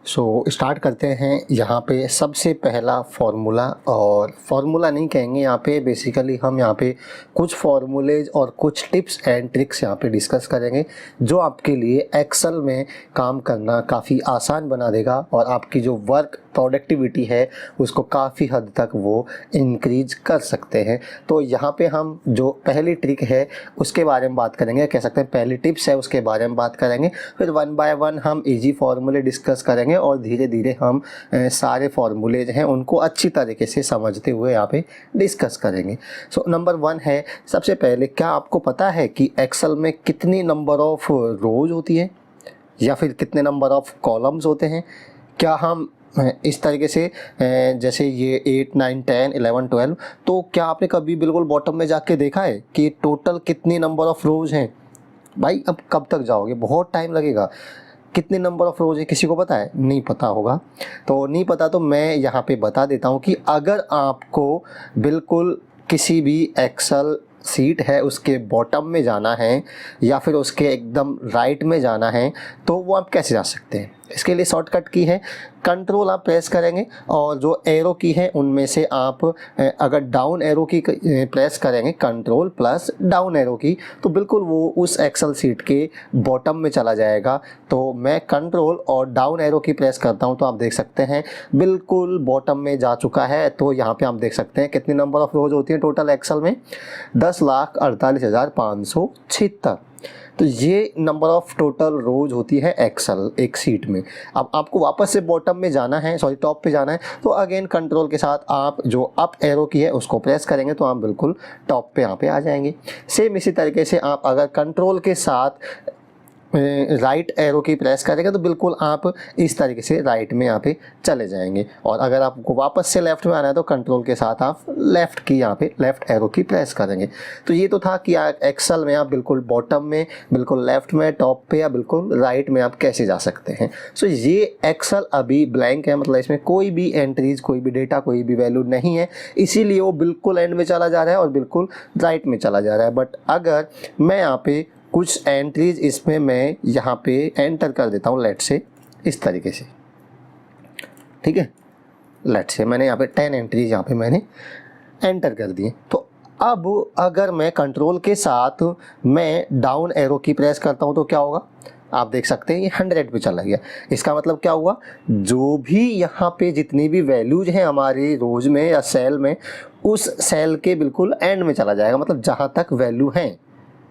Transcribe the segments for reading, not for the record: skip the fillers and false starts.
Start करते हैं। यहाँ पे सबसे पहला फार्मूला, और फार्मूला नहीं कहेंगे यहाँ पे, बेसिकली हम यहाँ पे कुछ फार्मूलेज और कुछ टिप्स एंड ट्रिक्स यहाँ पे डिस्कस करेंगे जो आपके लिए एक्सेल में काम करना काफ़ी आसान बना देगा और आपकी जो वर्क प्रोडक्टिविटी है उसको काफ़ी हद तक वो इंक्रीज कर सकते हैं। तो यहाँ पे हम जो पहली ट्रिक है उसके बारे में बात करेंगे, कह सकते हैं पहली टिप्स है उसके बारे में बात करेंगे, फिर वन बाय वन हम इजी फार्मूले डिस्कस करेंगे और धीरे धीरे हम सारे फार्मूलेज हैं उनको अच्छी तरीके से समझते हुए यहाँ पे डिस्कस करेंगे। सो नंबर 1 है, सबसे पहले क्या आपको पता है कि एक्सेल में कितनी नंबर ऑफ रोज होती है या फिर कितने नंबर ऑफ कॉलम्स होते हैं? क्या हम इस तरीके से जैसे ये 8, 9, 10, 11, 12, तो क्या आपने कभी बिल्कुल बॉटम में जाके देखा है कि टोटल कितनी नंबर ऑफ रोज हैं? भाई अब कब तक जाओगे, बहुत टाइम लगेगा। कितने नंबर ऑफ रोज है किसी को पता है? नहीं पता होगा। तो नहीं पता तो मैं यहाँ पे बता देता हूँ कि अगर आपको बिल्कुल किसी भी एक्सेल सीट है उसके बॉटम में जाना है या फिर उसके एकदम राइट में जाना है तो वो आप कैसे जा सकते हैं? इसके लिए शॉर्टकट की है, कंट्रोल आप प्रेस करेंगे और जो एरो की है उनमें से आप अगर डाउन एरो की प्रेस करेंगे, कंट्रोल प्लस डाउन एरो की, तो बिल्कुल वो उस एक्सेल सीट के बॉटम में चला जाएगा। तो मैं कंट्रोल और डाउन एरो की प्रेस करता हूं तो आप देख सकते हैं बिल्कुल बॉटम में जा चुका है। तो यहाँ पे आप देख सकते हैं कितनी नंबर ऑफ रोज होती है टोटल एक्सेल में, 10,48,576। तो ये नंबर ऑफ टोटल रोज होती है एक्सेल एक सीट में। अब आपको वापस से बॉटम में जाना है, सॉरी टॉप पे जाना है, तो अगेन कंट्रोल के साथ आप जो अप एरो की है उसको प्रेस करेंगे तो आप बिल्कुल टॉप पे यहाँ पे आ जाएंगे। सेम इसी तरीके से आप अगर कंट्रोल के साथ राइट एरो की प्रेस करेंगे तो बिल्कुल आप इस तरीके से राइट में यहाँ पे चले जाएंगे। और अगर आपको वापस से लेफ्ट में आना है तो कंट्रोल के साथ आप लेफ्ट की यहाँ पे लेफ्ट एरो की प्रेस करेंगे। तो ये तो था कि एक्सेल में आप बिल्कुल बॉटम में, बिल्कुल लेफ्ट में, टॉप पे या बिल्कुल राइट में आप कैसे जा सकते हैं। सो ये एक्सेल अभी ब्लैंक है, मतलब इसमें कोई भी एंट्रीज, कोई भी डेटा, कोई भी वैल्यू नहीं है, इसीलिए वो बिल्कुल एंड में चला जा रहा है और बिल्कुल राइट में चला जा रहा है। बट अगर मैं यहाँ पे कुछ एंट्रीज इसमें मैं यहाँ पे एंटर कर देता हूँ, लेट से इस तरीके से, ठीक है, लेट से मैंने यहाँ पे 10 एंट्रीज यहाँ पे मैंने एंटर कर दी। तो अब अगर मैं कंट्रोल के साथ मैं डाउन एरो की प्रेस करता हूँ तो क्या होगा? आप देख सकते हैं ये 100 पे चला गया। इसका मतलब क्या हुआ? जो भी यहाँ पे जितनी भी वैल्यूज हैं हमारी रोज में या सेल में, उस सेल के बिल्कुल एंड में चला जाएगा, मतलब जहाँ तक वैल्यू है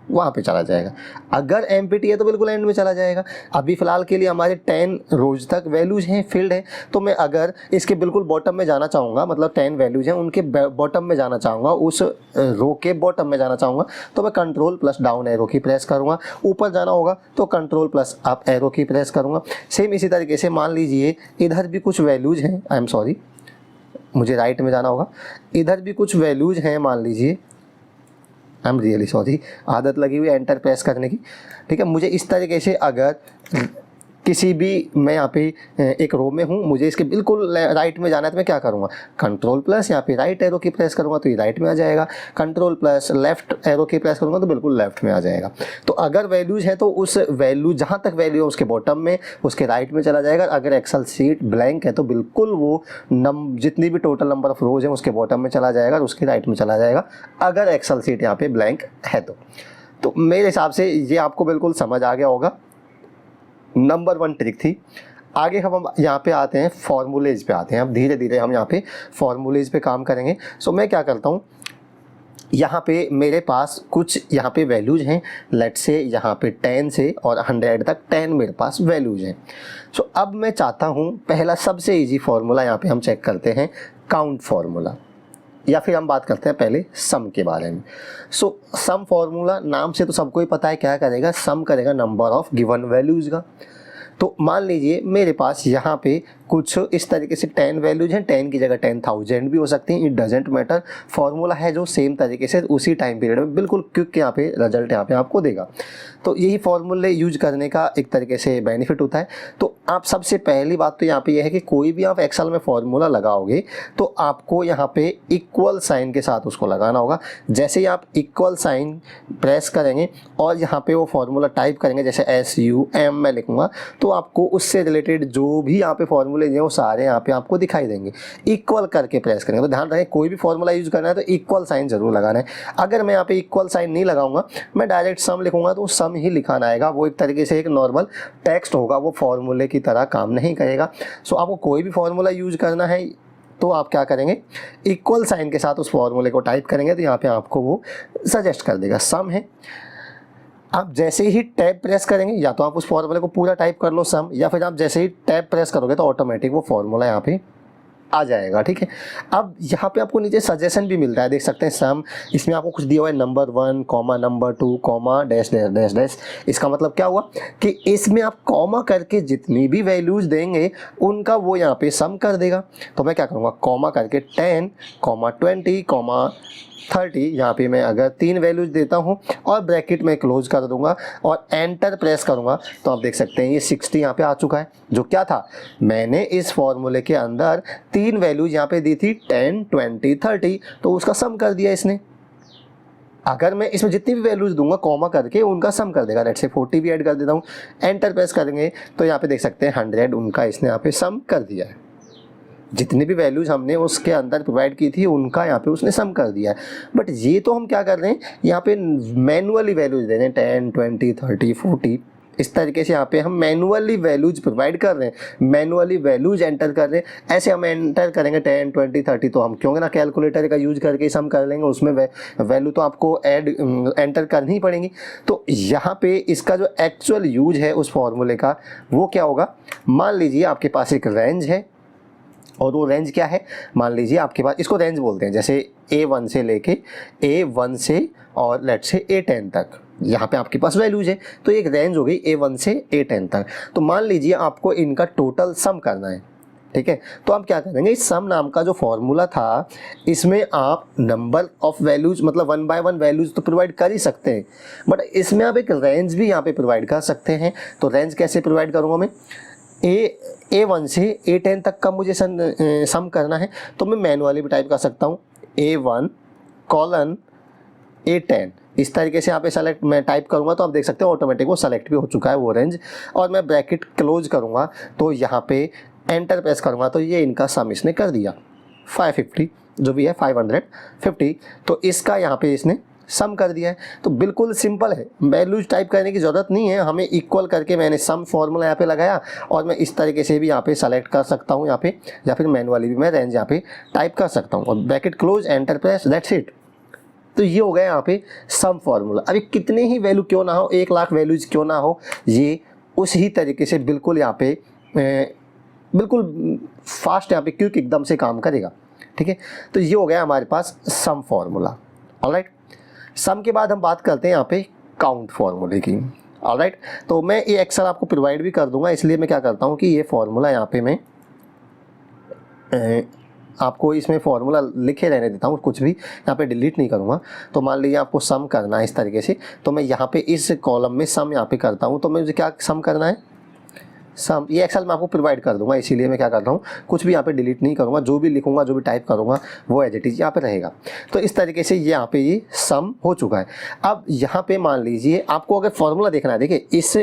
वहाँ पे चला जाएगा। अगर एम्प्टी है तो बिल्कुल एंड में चला जाएगा। अभी फ़िलहाल के लिए हमारे 10 रोज तक वैल्यूज हैं, फील्ड है, तो मैं अगर इसके बिल्कुल बॉटम में जाना चाहूँगा, मतलब 10 वैल्यूज हैं उनके बॉटम में जाना चाहूँगा, उस रो के बॉटम में जाना चाहूँगा, तो मैं कंट्रोल प्लस डाउन एरो की प्रेस करूँगा। ऊपर जाना होगा तो कंट्रोल प्लस अप एरो की प्रेस करूँगा। सेम इसी तरीके से मान लीजिए इधर भी कुछ वैल्यूज हैं, आई एम सॉरी, मुझे राइट में जाना होगा, इधर भी कुछ वैल्यूज हैं, मान लीजिए, आई एम रियली सॉरी, आदत लगी हुई एंटर प्रेस करने की, ठीक है। मुझे इस तरीके से अगर किसी भी, मैं यहाँ पे एक रो में हूँ, मुझे इसके बिल्कुल राइट में जाना है तो मैं क्या करूँगा? कंट्रोल प्लस यहाँ पे राइट एरो की प्रेस करूँगा तो ये राइट में आ जाएगा, कंट्रोल प्लस लेफ्ट एरो की प्रेस करूँगा तो बिल्कुल लेफ्ट में आ जाएगा। तो अगर वैल्यूज है तो उस वैल्यू जहाँ तक वैल्यू है उसके बॉटम में, उसके राइट में चला जाएगा। अगर एक्सेल सीट ब्लैंक है तो बिल्कुल वो जितनी भी टोटल नंबर ऑफ रोज हैं उसके बॉटम में चला जाएगा और उसके राइट में चला जाएगा, अगर एक्सेल सीट यहाँ पे ब्लैंक है तो मेरे हिसाब से ये आपको बिल्कुल समझ आ गया होगा। नंबर 1 ट्रिक थी। आगे हम यहाँ पे आते हैं, फॉर्मूलेज पे आते हैं। अब धीरे धीरे हम यहाँ पे फॉर्मूलेज पे काम करेंगे। सो मैं क्या करता हूँ, यहाँ पे मेरे पास कुछ यहाँ पे वैल्यूज हैं, लेट से यहाँ पे 10 से और 100 तक 10 मेरे पास वैल्यूज हैं। सो अब मैं चाहता हूँ पहला सबसे इजी फार्मूला यहाँ पे हम चेक करते हैं, काउंट फार्मूला, या फिर हम बात करते हैं पहले सम के बारे में। सो सम फार्मूला नाम से तो सबको ही पता है क्या करेगा, सम करेगा नंबर ऑफ गिवन वैल्यूज़ का। तो मान लीजिए मेरे पास यहाँ पे कुछ इस तरीके से 10 वैल्यूज हैं, 10 की जगह 10,000 भी हो सकती हैं, इट डजेंट मैटर, फॉर्मूला है जो सेम तरीके से उसी टाइम पीरियड में बिल्कुल क्विक यहाँ पे रिजल्ट यहाँ पे आपको देगा। तो यही फॉर्मूले यूज करने का एक तरीके से बेनिफिट होता है। तो आप सबसे पहली बात तो यहाँ पे यह है कि कोई भी आप एक्सेल में फॉर्मूला लगाओगे तो आपको यहाँ पे इक्वल साइन के साथ उसको लगाना होगा। जैसे ही आप इक्वल साइन प्रेस करेंगे और यहाँ पे वो फॉर्मूला टाइप करेंगे, जैसे SUM मैं लिखूंगा, तो आपको उससे रिलेटेड जो भी यहाँ पे फॉर्मूले हैं वो सारे यहाँ पे आपको दिखाई देंगे। इक्वल करके प्रेस करेंगे, तो ध्यान रखें कोई भी फॉर्मूला यूज करना है तो इक्वल साइन जरूर लगाना है। अगर मैं यहाँ पे इक्वल साइन नहीं लगाऊंगा, मैं डायरेक्ट सम लिखूंगा तो सम ही लिखाना आएगा, वो एक तरीके से एक नॉर्मल टेक्स्ट होगा, वो फॉर्मूले की तरह काम नहीं करेगा। सो आपको कोई भी फॉर्मूला यूज करना है तो आप क्या करेंगे, इक्वल साइन के साथ उस फॉर्मूले को टाइप करेंगे तो यहाँ पे आपको वो सजेस्ट कर देगा सम है। आप जैसे ही टैब प्रेस करेंगे, या तो आप उस फॉर्मूले को पूरा टाइप कर लो सम, या फिर आप जैसे ही टैब प्रेस करोगे तो ऑटोमेटिक वो फॉर्मूला यहाँ पे आ जाएगा। ठीक है, अब यहाँ पे आपको नीचे सजेशन भी मिल रहा है, देख सकते हैं सम, इसमें आपको कुछ दिया हुआ है number 1, number 2, dash dash dash dash. इसका मतलब क्या हुआ कि इसमें आप कॉमा करके जितनी भी वैल्यूज देंगे उनका वो यहाँ पे सम कर देगा। तो मैं क्या करूँगा, कॉमा करके 10, 20, 30, यहाँ पे मैं अगर 3 वैल्यूज देता हूँ और ब्रैकेट में क्लोज कर दूंगा और एंटर प्रेस करूँगा तो आप देख सकते हैं ये 60 यहाँ पे आ चुका है। जो क्या था, मैंने इस फॉर्मूले के अंदर 3 वैल्यूज यहाँ पे दी थी 10, 20, 30, तो उसका सम कर दिया इसने। अगर मैं इसमें जितनी भी वैल्यूज दूंगा कॉमा करके उनका सम कर देगा। लेट्स से 40 भी ऐड कर देता हूँ, एंटर प्रेस करेंगे तो यहाँ पे देख सकते हैं 100 उनका इसने यहाँ पे सम कर दिया है। जितनी भी वैल्यूज हमने उसके अंदर प्रोवाइड की थी उनका यहाँ पे उसने सम कर दिया है। बट ये तो हम क्या कर रहे हैं, यहाँ पे मैनुअली वैल्यूज दे रहे हैं 10, 20, 30, 40, इस तरीके से यहाँ पे हम मैनुअली वैल्यूज प्रोवाइड कर रहे हैं, मैनुअली वैल्यूज एंटर कर रहे हैं। ऐसे हम एंटर करेंगे 10, 20, 30 तो हम क्यों ना कैलकुलेटर का यूज करके सम कर लेंगे, उसमें वैल्यू तो आपको ऐड एंटर करनी ही पड़ेगी। तो यहाँ पे इसका जो एक्चुअल यूज है उस फॉर्मूले का वो क्या होगा, मान लीजिए आपके पास एक रेंज है और वो रेंज क्या है, मान लीजिए आपके पास, इसको रेंज बोलते हैं, जैसे A1 से लेके A1 से और लेट से A10 तक यहाँ पे आपके पास वैल्यूज है, तो एक रेंज हो गई A1 से A10 तक। तो मान लीजिए आपको इनका टोटल सम करना है, ठीक है, तो आप क्या करेंगे, इस सम नाम का जो फॉर्मूला था इसमें आप नंबर ऑफ वैल्यूज मतलब 1 बाय 1 वैल्यूज तो प्रोवाइड कर ही सकते हैं, बट इसमें आप एक रेंज भी यहाँ पे प्रोवाइड कर सकते हैं। तो रेंज कैसे प्रोवाइड करूँगा मैं, A1 से A10 तक का मुझे सम करना है तो मैं मैनुअली भी टाइप कर सकता हूँ A1 कॉलन A10, इस तरीके से यहाँ पे सेलेक्ट मैं टाइप करूँगा तो आप देख सकते हो ऑटोमेटिक वो सेलेक्ट भी हो चुका है वो रेंज। और मैं ब्रैकेट क्लोज करूँगा तो यहाँ पे एंटर प्रेस करूँगा तो ये इनका सम इसने कर दिया 550, जो भी है 550, तो इसका यहाँ पे इसने सम कर दिया है। तो बिल्कुल सिंपल है, वैल्यूज टाइप करने की ज़रूरत नहीं है हमें, इक्वल करके मैंने सम फॉर्मूला यहाँ पे लगाया और मैं इस तरीके से भी यहाँ पे सेलेक्ट कर सकता हूँ यहाँ पे, या फिर मैनुअली भी मैं रेंज यहाँ पे टाइप कर सकता हूँ और bracket close enter press, that's it. तो ये हो गया यहाँ पे सम फॉर्मूला। अभी कितने ही वैल्यू क्यों ना हो, 1 लाख वैल्यूज क्यों ना हो, ये उसी तरीके से बिल्कुल यहाँ पे बिल्कुल फास्ट यहाँ पे क्विक एकदम से काम करेगा। ठीक है, तो ये हो गया हमारे पास सम फॉर्मूला। ऑलराइट, सम के बाद हम बात करते हैं यहाँ पे काउंट फॉर्मूले की। ऑलराइट, तो मैं ये एक्सेल आपको प्रोवाइड भी कर दूंगा, इसलिए मैं क्या करता हूँ कि ये फॉर्मूला यहाँ पे मैं आपको इसमें फॉर्मूला लिखे रहने देता हूँ, कुछ भी यहाँ पे डिलीट नहीं करूँगा। तो मान लीजिए आपको सम करना है इस तरीके से, तो मैं यहाँ पे इस कॉलम में सम यहाँ पे करता हूँ। तो मुझे क्या सम करना है, सम, ये एक्सेल में आपको प्रोवाइड कर दूंगा, इसीलिए मैं क्या करता हूँ कुछ भी यहाँ पे डिलीट नहीं करूँगा, जो भी लिखूँगा जो भी टाइप करूँगा वो एज इट इज यहाँ पे रहेगा। तो इस तरीके से ये यहाँ पे ये सम हो चुका है। अब यहाँ पे मान लीजिए आपको अगर फॉर्मूला देखना है, देखिए इस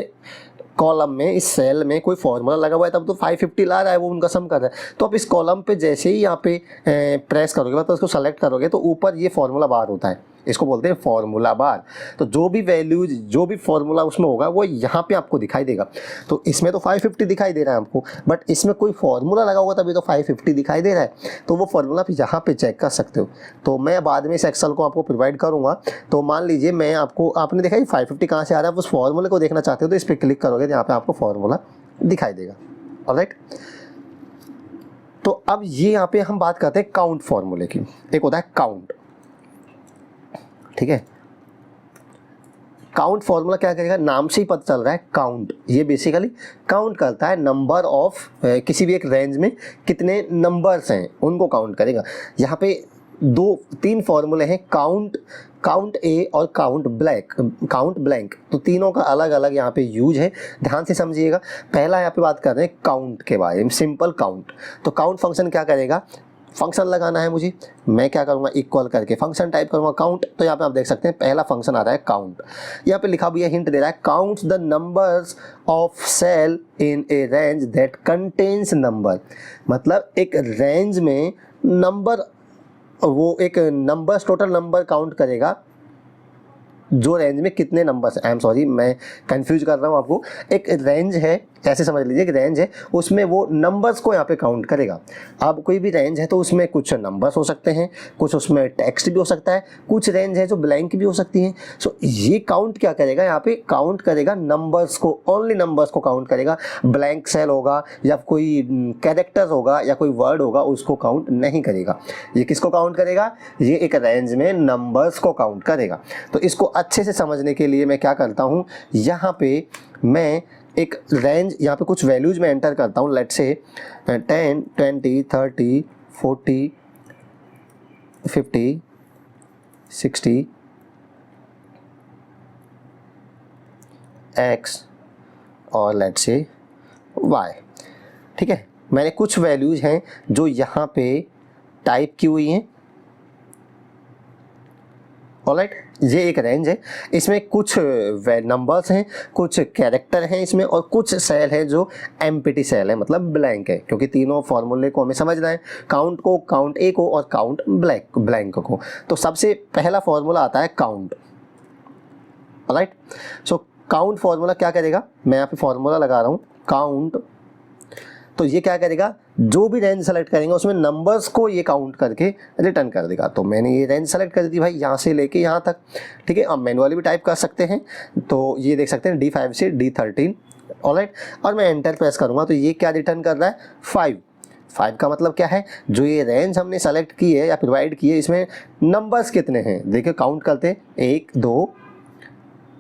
कॉलम में इस सेल में कोई फॉर्मूला लगा हुआ है तब तो 550 ला रहा है, वो उनका सम कर रहा है। तो आप इस कॉलम पे जैसे ही यहाँ पे प्रेस करोगे मतलब उसको सेलेक्ट करोगे तो ऊपर ये फॉर्मूला बार होता है, इसको बोलते हैं फॉर्मूला बार। तो जो भी वैल्यूज जो भी फॉर्मूला उसमें होगा वो यहाँ पे आपको दिखाई देगा। तो इसमें तो 550 दिखाई दे रहा है आपको, बट इसमें कोई फॉर्मूला लगा होगा तभी तो 550 दिखाई दे रहा है। तो वो फॉर्मूला आप यहाँ पे चेक कर सकते हो। तो मैं बाद में इस एक्सेल को आपको प्रोवाइड करूँगा। तो मान लीजिए मैं आपको, आपने देखा 550 कहाँ से आ रहा है, उस फॉर्मूले को देखना चाहते हो तो इस पर क्लिक करोगे तो यहाँ पे आपको फॉर्मूला दिखाई देगा। ऑलराइट, तो अब ये यहाँ पे हम बात करते हैं काउंट फॉर्मूले की। एक होता है काउंट, ठीक है, काउंट फॉर्मूला क्या करेगा, नाम से ही पता चल रहा है काउंट, ये बेसिकली काउंट करता है नंबर ऑफ किसी भी एक रेंज में कितने नंबर्स हैं उनको काउंट करेगा। यहाँ पे 2-3 फॉर्मूले हैं, काउंट ए और काउंट ब्लैंक, तो तीनों का अलग अलग यहाँ पे यूज है, ध्यान से समझिएगा। पहला यहाँ पे बात कर रहे हैं काउंट के बारे में, सिंपल काउंट। तो काउंट फंक्शन क्या करेगा, फंक्शन लगाना है मुझे, मैं क्या करूँगा, इक्वल करके फंक्शन टाइप करूँगा काउंट। तो यहाँ पे आप देख सकते हैं पहला फंक्शन आ रहा है काउंट, यहाँ पे लिखा भी है, हिंट दे रहा है, counts the numbers of cell in a range that contains number. मतलब एक रेंज में नंबर, वो एक नंबर्स, टोटल नंबर काउंट करेगा जो रेंज में कितने नंबर्स, आई एम सॉरी मैं कंफ्यूज कर रहा हूँ आपको। एक रेंज है, ऐसे समझ लीजिए, एक रेंज है, उसमें वो नंबर्स को यहाँ पे काउंट करेगा। अब कोई भी रेंज है तो उसमें कुछ नंबर्स हो सकते हैं, कुछ उसमें टेक्स्ट भी हो सकता है, कुछ रेंज है जो ब्लैंक भी हो सकती हैं। सो ये काउंट क्या करेगा, यहाँ पे काउंट करेगा नंबर्स को, ओनली नंबर्स को काउंट करेगा। ब्लैंक सेल होगा या कोई कैरेक्टर होगा या कोई वर्ड होगा उसको काउंट नहीं करेगा। ये किसको काउंट करेगा, ये एक रेंज में नंबर्स को काउंट करेगा। तो इसको अच्छे से समझने के लिए मैं क्या करता हूँ, यहाँ पे मैं एक रेंज, यहाँ पे कुछ वैल्यूज में एंटर करता हूँ, लेट्स से 10, 20, 30, 40, 50, 60, X और लेट्स से Y। ठीक है, मैंने कुछ वैल्यूज हैं जो यहाँ पे टाइप की हुई हैं। ऑलराइट, ये एक रेंज है, इसमें कुछ नंबर्स हैं, कुछ कैरेक्टर हैं इसमें, और कुछ सेल है जो एम्प्टी सेल है, मतलब ब्लैंक है, क्योंकि तीनों फॉर्मूले को हमें समझना है, काउंट को, काउंट ए को और काउंट ब्लैंक को। तो सबसे पहला फॉर्मूला आता है count. Alright, so count formula क्या करेगा, मैं यहाँ पे फॉर्मूला लगा रहा हूँ काउंट। तो ये क्या करेगा, जो भी रेंज सेलेक्ट करेंगे उसमें नंबर्स को ये काउंट करके रिटर्न कर देगा। तो मैंने ये रेंज सेलेक्ट कर दी भाई, यहाँ से लेके यहाँ तक। ठीक है, अब मैनुअली भी टाइप कर सकते हैं, तो ये देख सकते हैं D5 से D13। ऑलराइट, और मैं एंटर प्रेस करूँगा तो ये क्या रिटर्न कर रहा है, 5 का मतलब क्या है, जो ये रेंज हमने सेलेक्ट की है या प्रोवाइड की है, इसमें नंबर्स कितने हैं देखिए, काउंट करते हैं, 1, 2,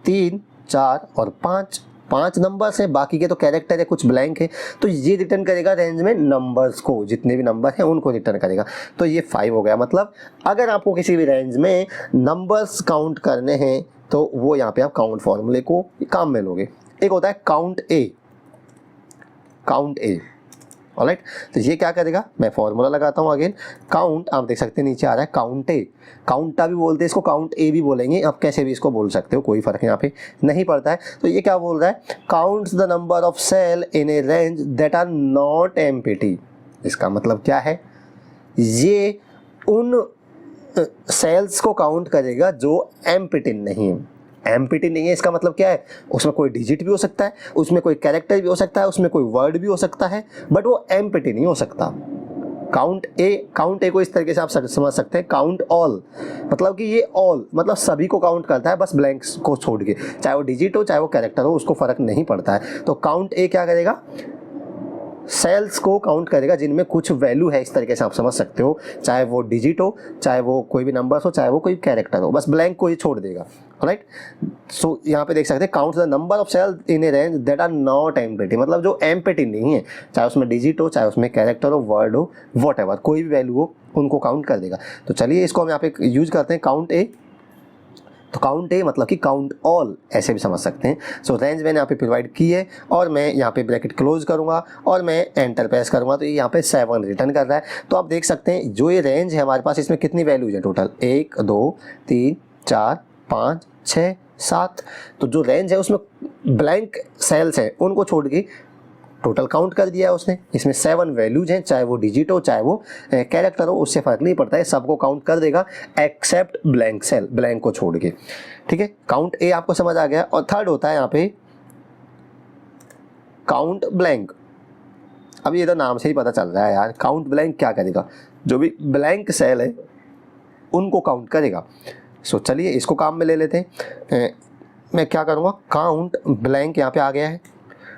3, 4 और 5 नंबर्स हैं, बाकी के तो कैरेक्टर है, कुछ ब्लैंक है। तो ये रिटर्न करेगा रेंज में नंबर्स को, जितने भी नंबर हैं उनको रिटर्न करेगा। तो ये 5 हो गया। मतलब अगर आपको किसी भी रेंज में नंबर्स काउंट करने हैं तो वो यहाँ पे आप काउंट फॉर्मूले को काम में लोगे। एक होता है काउंट ए। ऑलराइट, तो ये क्या करेगा, मैं फॉर्मूला लगाता हूँ अगेन, काउंट, आप देख सकते हैं नीचे आ रहा है काउंट ए, काउंटा भी बोलते हैं इसको, काउंट ए भी बोलेंगे, आप कैसे भी इसको बोल सकते हो, कोई फर्क यहाँ पे नहीं पड़ता है। तो ये क्या बोल रहा है, counts the number of cell in a range that are not empty. इसका मतलब क्या है, ये उन सेल्स को काउंट करेगा जो एम्प्टी नहीं है। एम्प्टी नहीं है इसका मतलब क्या है, उसमें कोई डिजिट भी हो सकता है, उसमें कोई कैरेक्टर भी हो सकता है, उसमें कोई वर्ड भी हो सकता है, बट वो एम्प्टी नहीं हो सकता। काउंट ए को इस तरीके से आप समझ सकते हैं, काउंट ऑल, मतलब कि ये ऑल मतलब सभी को काउंट करता है, बस ब्लैंक्स को छोड़ के, चाहे वो डिजिट हो चाहे वो कैरेक्टर हो, उसको फर्क नहीं पड़ता है। तो काउंट ए क्या करेगा, सेल्स को काउंट करेगा जिनमें कुछ वैल्यू है, इस तरीके से आप समझ सकते हो, चाहे वो डिजिट हो, चाहे वो कोई भी नंबर्स हो, चाहे वो कोई कैरेक्टर हो, बस ब्लैंक को ही छोड़ देगा। राइट, सो यहाँ पे देख सकते हैं, count the number of cell in a range that are not empty, मतलब जो एम्प्टी नहीं है, चाहे उसमें डिजिट हो, चाहे उसमें कैरेक्टर हो, वर्ड हो, व्हाटएवर, कोई भी वैल्यू हो, उनको काउंट कर देगा। तो चलिए इसको हम यहाँ पे यूज करते हैं, काउंट ए। तो काउंट ए मतलब कि काउंट ऑल, ऐसे भी समझ सकते हैं। सो रेंज मैंने यहाँ पे प्रोवाइड की है और मैं यहाँ पे ब्रैकेट क्लोज करूँगा और मैं एंटर प्रेस करूँगा, तो ये यहाँ पे 7 रिटर्न कर रहा है। तो आप देख सकते हैं जो ये रेंज है हमारे पास, इसमें कितनी वैल्यूज है टोटल, 1, 2, 3, 4, 5, 6, 7। तो जो रेंज है उसमें ब्लैंक सेल्स हैं उनको छोड़ के टोटल काउंट कर दिया है उसने। इसमें 7 वैल्यूज हैं, चाहे वो डिजिट हो चाहे वो कैरेक्टर हो, उससे फर्क नहीं पड़ता है, सबको काउंट कर देगा एक्सेप्ट ब्लैंक सेल, ब्लैंक को छोड़ के। ठीक है, काउंट ए आपको समझ आ गया। और थर्ड होता है यहाँ पे काउंट ब्लैंक। अब ये तो नाम से ही पता चल रहा है यार, काउंट ब्लैंक क्या करेगा, जो भी ब्लैंक सेल है उनको काउंट करेगा। सो चलिए इसको काम में ले लेते हैं। मैं क्या करूँगा, काउंट ब्लैंक यहाँ पे आ गया है,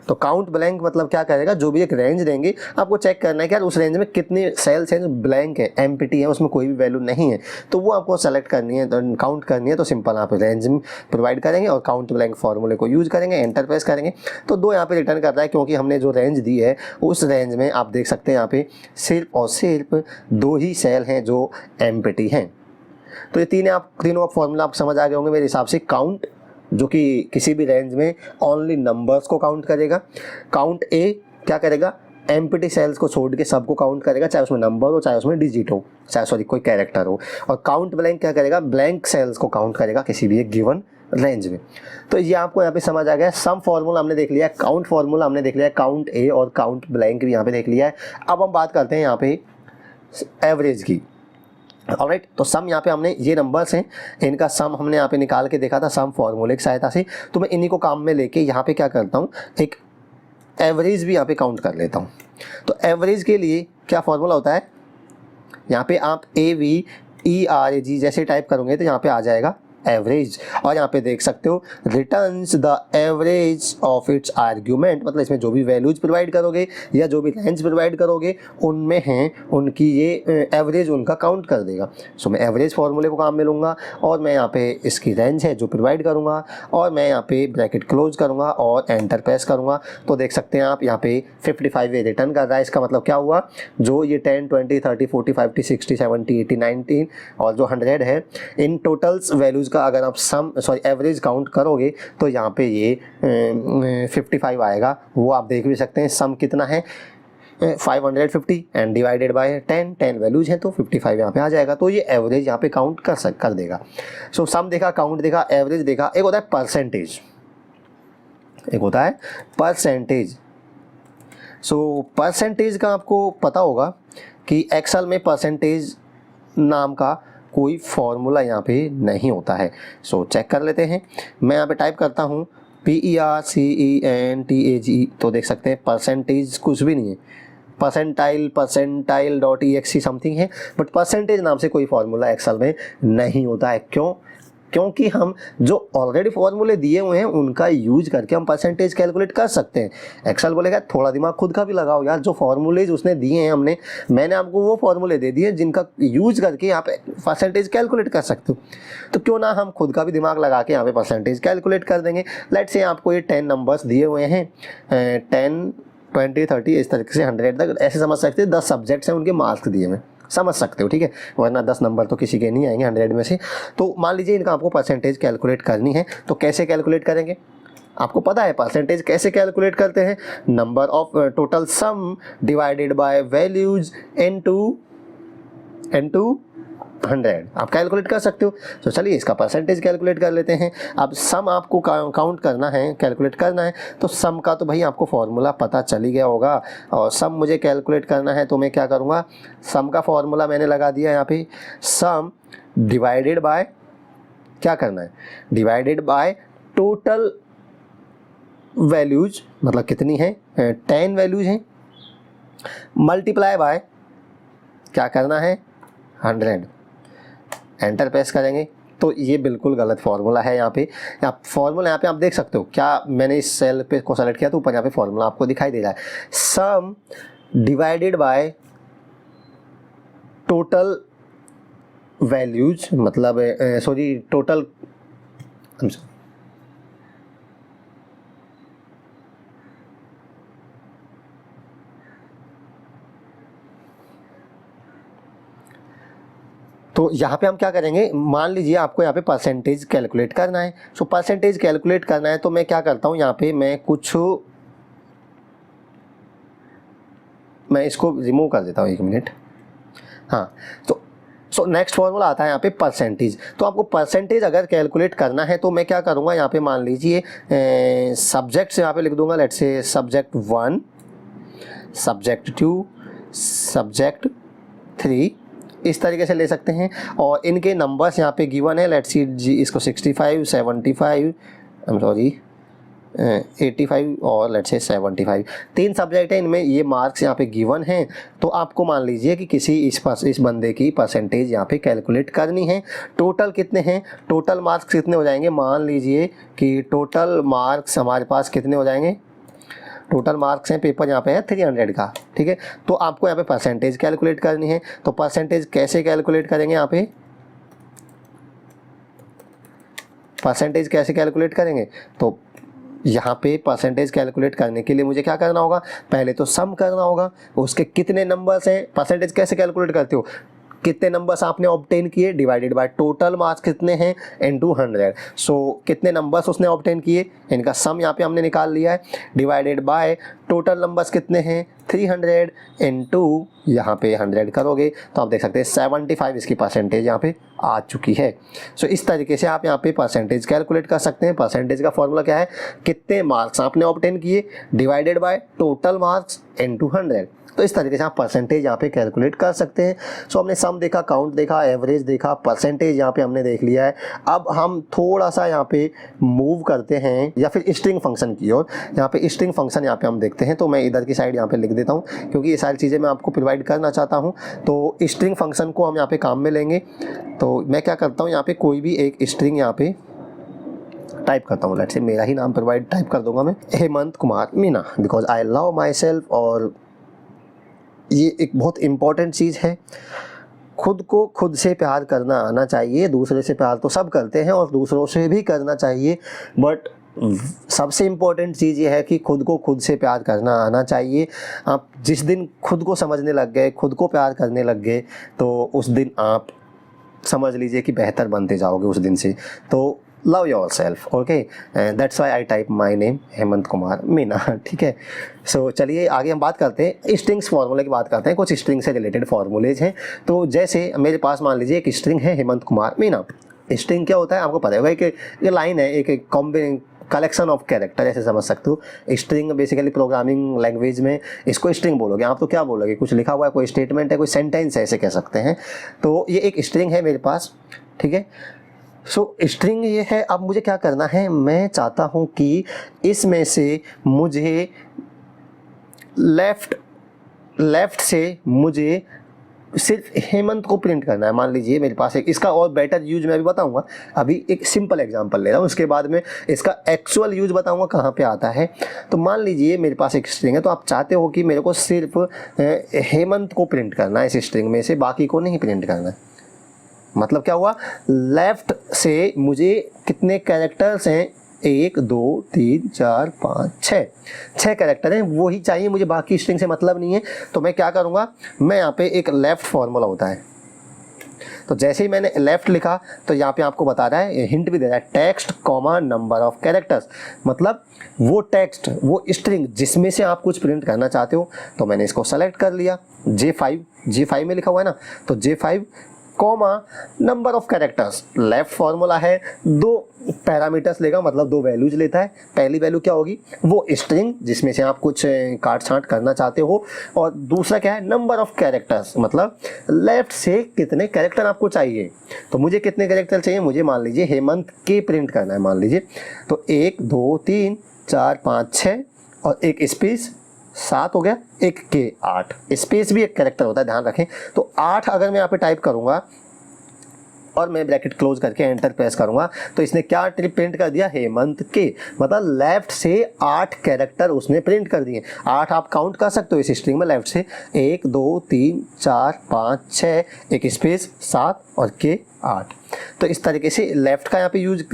तो काउंट ब्लैंक मतलब क्या करेगा, जो भी एक रेंज देंगे आपको चेक करना है कि यार उस रेंज में कितने सेल्स हैं जो ब्लैंक है, एम्प्टी है, उसमें कोई भी वैल्यू नहीं है, तो वो आपको सेलेक्ट करनी है, तो काउंट करनी है। तो सिंपल आप रेंज प्रोवाइड करेंगे और काउंट ब्लैंक फॉर्मूले को यूज करेंगे, एंटर प्रेस करेंगे तो 2 यहाँ पे रिटर्न कर रहा है, क्योंकि हमने जो रेंज दी है उस रेंज में आप देख सकते हैं यहाँ पे सिर्फ और सिर्फ 2 ही सेल हैं जो एम्प्टी हैं। तो ये तीनों आप फॉर्मूला आप समझ आ गए होंगे मेरे हिसाब से। काउंट जो कि किसी भी रेंज में ओनली नंबर्स को काउंट करेगा, काउंट ए क्या करेगा, एम्प्टी सेल्स को छोड़ के सबको काउंट करेगा, चाहे उसमें नंबर हो, चाहे उसमें डिजिट हो, चाहे कोई कैरेक्टर हो। और काउंट ब्लैंक क्या करेगा, ब्लैंक सेल्स को काउंट करेगा किसी भी एक गिवन रेंज में। तो ये आपको यहाँ पे समझ आ गया। सम फॉर्मूला हमने देख लिया है, काउंट फॉर्मूला हमने देख लिया है, काउंट ए और काउंट ब्लैंक भी यहाँ पे देख लिया है। अब हम बात करते हैं यहाँ पे एवरेज की। ऑलराइट, तो सम यहाँ पे हमने ये नंबर्स हैं, इनका सम हमने यहाँ पे निकाल के देखा था सम फॉर्मूले की सहायता से। तो मैं इन्हीं को काम में लेके यहाँ पे क्या करता हूँ, एक एवरेज भी यहाँ पे काउंट कर लेता हूँ। तो एवरेज के लिए क्या फॉर्मूला होता है, यहाँ पे आप AVERAG जैसे टाइप करोगे तो यहाँ पे आ जाएगा एवरेज। और यहाँ पे देख सकते हो returns the average of its argument, मतलब इसमें जो भी वैल्यूज प्रोवाइड करोगे या जो भी रेंज प्रोवाइड करोगे उनमें हैं उनकी ये एवरेज उनका काउंट कर देगा। सो मैं एवरेज फार्मूले को काम में लूँगा और मैं यहाँ पे इसकी रेंज है जो प्रोवाइड करूँगा और मैं यहाँ पे ब्रैकेट क्लोज करूँगा और एंटर प्रेस करूँगा। तो देख सकते हैं आप यहाँ पे 55 ये रिटर्न कर रहा है। इसका मतलब क्या हुआ, जो ये 10, 20, 30, 40, 50, 60, 70, 80, 90 और जो 100 है, इन टोटल्स वैल्यूज़ का अगर आप एवरेज काउंट करोगे तो यहाँ पे ये 55 आएगा। वो आप देख भी सकते हैं। सम कितना है 550 एंड डिवाइडेड बाय 10 वैल्यूज हैं तो 55 यहाँ पे आ जाएगा। तो ये एवरेज यहाँ पे काउंट कर देगा। सो सम देखा, काउंट देखा, एवरेज देखा। एक होता है परसेंटेज, एक होता है परसेंटेज। सो परसेंटेज का आपको पता होगा कि एक्सेल में परसेंटेज नाम का कोई फॉर्मूला यहाँ पे नहीं होता है। सो चेक कर लेते हैं। मैं यहाँ पे टाइप करता हूँ PERCENTAGE, तो देख सकते हैं परसेंटेज कुछ भी नहीं है, percentile समथिंग है, बट परसेंटेज नाम से कोई फॉर्मूला एक्सेल में नहीं होता है। क्यों? क्योंकि हम जो ऑलरेडी फॉर्मूले दिए हुए हैं उनका यूज करके हम परसेंटेज कैलकुलेट कर सकते हैं। एक्सेल बोलेगा थोड़ा दिमाग खुद का भी लगाओ यार, जो फॉर्मूलेज उसने दिए हैं मैंने आपको वो फॉर्मूले दे दिए जिनका यूज करके आप परसेंटेज कैलकुलेट कर सकते हो। तो क्यों ना हम खुद का भी दिमाग लगा के यहाँ पे परसेंटेज कैलकुलेट कर देंगे। लेट्स से आपको ये 10 नंबर्स दिए हुए हैं, 10, 20, 30 इस तरीके से 100 तक, ऐसे समझ सकते हैं 10 सब्जेक्ट्स हैं उनके मार्क्स दिए हुए, समझ सकते हो, ठीक है। वरना 10 नंबर तो किसी के नहीं आएंगे 100 में से। तो मान लीजिए इनका आपको परसेंटेज कैलकुलेट करनी है, तो कैसे कैलकुलेट करेंगे, आपको पता है परसेंटेज कैसे कैलकुलेट करते हैं, number of total sum divided by values into 100 आप कैलकुलेट कर सकते हो। तो चलिए इसका परसेंटेज कैलकुलेट कर लेते हैं। अब सम आपको काउंट करना है, कैलकुलेट करना है, तो सम का तो भाई आपको फॉर्मूला पता चल ही गया होगा। और सम मुझे कैलकुलेट करना है तो मैं क्या करूँगा, सम का फॉर्मूला मैंने लगा दिया यहाँ पे, सम डिवाइडेड बाय क्या करना है, डिवाइडेड बाय टोटल वैल्यूज, मतलब कितनी है 10 वैल्यूज हैं, मल्टीप्लाई बाय क्या करना है 100, एंटर प्रेस करेंगे। तो ये बिल्कुल गलत फॉर्मूला है। यहाँ पे फॉर्मूला यहाँ पे आप देख सकते हो, क्या मैंने इस सेल पे को सेलेक्ट किया तो ऊपर यहाँ पे फॉर्मूला आपको दिखाई दे रहा है, सम डिवाइडेड बाय टोटल वैल्यूज, मतलब सॉरी टोटल, तो यहाँ पे हम क्या करेंगे, मान लीजिए आपको यहाँ पे परसेंटेज कैलकुलेट करना है। सो परसेंटेज कैलकुलेट करना है तो मैं क्या करता हूँ, यहाँ पे मैं इसको रिमूव कर देता हूँ 1 मिनट। हाँ, तो नेक्स्ट फॉर्मूला आता है यहाँ पे परसेंटेज। तो आपको परसेंटेज अगर कैलकुलेट करना है तो मैं क्या करूँगा, यहाँ पे मान लीजिए सब्जेक्ट से यहाँ पे लिख दूंगा, let's say subject 1, subject 2, subject 3, इस तरीके से ले सकते हैं। और इनके नंबर्स यहाँ पे गिवन है, लेट्स सी जी, इसको 65, 75, 85 और लेट्स से 75, 3 सब्जेक्ट हैं, इनमें ये मार्क्स यहाँ पे गिवन हैं। तो आपको मान लीजिए कि किसी इस बंदे की परसेंटेज यहाँ पे कैलकुलेट करनी है। टोटल कितने हैं, टोटल मार्क्स कितने हो जाएंगे, मान लीजिए कि टोटल मार्क्स हमारे पास कितने हो जाएंगे, टोटल मार्क्स हैं पेपर यहाँ पे है 300 का, ठीक है। तो आपको यहाँ पे परसेंटेज कैलकुलेट करनी है। तो परसेंटेज कैसे कैलकुलेट करेंगे, यहाँ पे परसेंटेज कैसे कैलकुलेट करेंगे, तो यहाँ पे परसेंटेज कैलकुलेट करने के लिए मुझे क्या करना होगा, पहले तो सम करना होगा, उसके कितने नंबर्स हैं। परसेंटेज कैसे कैलकुलेट करते हो, कितने नंबर्स आपने ऑब्टेन किए डिवाइडेड बाय टोटल मार्क्स कितने हैं इनटू 100। सो कितने नंबर्स उसने ऑब्टेन किए, इनका सम यहाँ पे हमने निकाल लिया है, डिवाइडेड बाय टोटल नंबर्स कितने हैं 300 इनटू यहाँ पे 100 करोगे तो आप देख सकते हैं 75 इसकी परसेंटेज यहाँ पे आ चुकी है। सो इस तरीके से आप यहाँ पे परसेंटेज कैलकुलेट कर सकते हैं। परसेंटेज का फॉर्मूला क्या है, कितने मार्क्स आपने ऑब्टेन किए divided by total marks into 100। तो इस तरीके से आप परसेंटेज यहाँ पे कैलकुलेट कर सकते हैं। सो हमने सम देखा, काउंट देखा, एवरेज देखा, परसेंटेज यहाँ पे हमने देख लिया है। अब हम थोड़ा सा यहाँ पे मूव करते हैं या फिर स्ट्रिंग फंक्शन की ओर। यहाँ पे स्ट्रिंग फंक्शन यहाँ पे हम देखते हैं, तो मैं इधर की साइड यहाँ पे लिख देता हूँ क्योंकि ये सारी चीज़ें मैं आपको प्रोवाइड करना चाहता हूँ। तो स्ट्रिंग फंक्शन को हम यहाँ पे काम में लेंगे। तो मैं क्या करता हूँ, यहाँ पे कोई भी एक स्ट्रिंग यहाँ पे टाइप करता हूँ। लेट्स से मेरा ही नाम प्रोवाइड टाइप कर दूंगा मैं, Hemant Kumar Meena, because I love my self. और ये एक बहुत इम्पॉर्टेंट चीज़ है, खुद को खुद से प्यार करना आना चाहिए। दूसरे से प्यार तो सब करते हैं और दूसरों से भी करना चाहिए, बट सबसे इम्पॉर्टेंट चीज़ ये है कि खुद को खुद से प्यार करना आना चाहिए। आप जिस दिन खुद को समझने लग गए, खुद को प्यार करने लग गए, तो उस दिन आप समझ लीजिए कि बेहतर बनते जाओगे उस दिन से। तो love your self, okay, that's why I type my name Hemant Kumar Meena, ठीक है। सो चलिए आगे हम बात करते हैं, स्ट्रिंग्स फार्मूले की बात करते हैं। कुछ स्ट्रिंग से रिलेटेड फार्मूलेज हैं। तो जैसे मेरे पास मान लीजिए एक स्ट्रिंग है हेमंत कुमार मीना। स्ट्रिंग क्या होता है आपको पता होगा, एक ये लाइन है, एक कलेक्शन ऑफ कैरेक्टर ऐसे समझ सकते हो। स्ट्रिंग बेसिकली प्रोग्रामिंग लैंग्वेज में इसको स्ट्रिंग बोलोगे, आप तो क्या बोलोगे, कुछ लिखा हुआ है, कोई स्टेटमेंट है, कोई सेंटेंस है, ऐसे कह सकते हैं। तो ये एक स्ट्रिंग है मेरे पास, ठीक है। सो स्ट्रिंग ये है। अब मुझे क्या करना है, मैं चाहता हूँ कि इसमें से मुझे लेफ्ट से मुझे सिर्फ हेमंत को प्रिंट करना है। मान लीजिए मेरे पास एक, इसका और बेटर यूज मैं अभी बताऊंगा, अभी एक सिंपल एग्जांपल ले रहा हूँ, उसके बाद में इसका एक्चुअल यूज बताऊंगा कहाँ पे आता है। तो मान लीजिए मेरे पास एक स्ट्रिंग है, तो आप चाहते हो कि मेरे को सिर्फ हेमंत को प्रिंट करना है इस स्ट्रिंग में से, बाकी को नहीं प्रिंट करना है। मतलब क्या हुआ, लेफ्ट से मुझे कितने कैरेक्टर्स हैं, 1 2 3 4 5 6 कैरेक्टर हैं, वो ही चाहिए मुझे, बाकी स्ट्रिंग से मतलब नहीं है। तो मैं क्या करूँगा, मैं यहाँ पे एक लेफ्ट फार्मूला होता है, तो जैसे ही मैंने लेफ्ट लिखा तो यहाँ पे आपको बता रहा है, हिंट भी दे रहा है, text comma number of characters, मतलब वो टेक्स्ट, वो स्ट्रिंग जिसमें से आप कुछ प्रिंट करना चाहते हो। तो मैंने इसको सेलेक्ट कर लिया, J5 में लिखा हुआ है ना, तो J5 comma number of characters. Left formula है, 2 पैरामीटर्स लेगा, मतलब 2 वैल्यूज लेता है। पहली वैल्यू क्या होगी, वो स्ट्रिंग जिसमें से आप कुछ काट छांट करना चाहते हो, और दूसरा क्या है, नंबर ऑफ कैरेक्टर्स, मतलब लेफ्ट से कितने कैरेक्टर आपको चाहिए। तो मुझे कितने कैरेक्टर चाहिए, मुझे मान लीजिए हेमंत के प्रिंट करना है, मान लीजिए। तो 1 2 3 4 5 6 और एक स्पेस 7 हो गया, एक के 8, स्पेस भी एक कैरेक्टर होता है, ध्यान रखें। तो 8 अगर मैं यहाँ पे टाइप करूँगा और मैं ब्रैकेट क्लोज करके एंटर प्रेस करूँगा, तो इसने क्या प्रिंट कर दिया, हेमंत के, मतलब लेफ्ट से 8 कैरेक्टर उसने प्रिंट कर दिए। 8 आप काउंट कर सकते हो इस स्ट्रिंग में, लेफ्ट से 1 2 3 4 5 6, एक स्पेस 7 और के 8। तो इस तरीके से लेफ़्ट का यहाँ पे यूज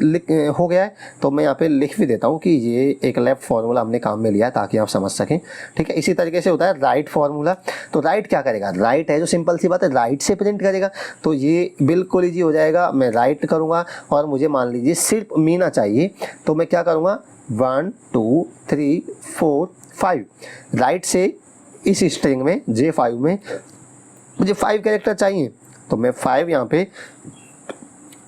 हो गया है। तो मैं यहाँ पे लिख भी देता हूँ कि ये एक लेफ़्ट फार्मूला हमने काम में लिया है, ताकि आप समझ सकें, ठीक है। इसी तरीके से होता है राइट फार्मूला। तो राइट क्या करेगा, राइट है जो सिंपल सी बात है, राइट से प्रिंट करेगा। तो ये बिल्कुल ईजी हो जाएगा, मैं राइट करूँगा और मुझे मान लीजिए सिर्फ मीना चाहिए, तो मैं क्या करूँगा, 1 2 3 4 5, राइट से इस स्ट्रिंग में J5 में मुझे 5 कैरेक्टर चाहिए, तो मैं 5 यहाँ पे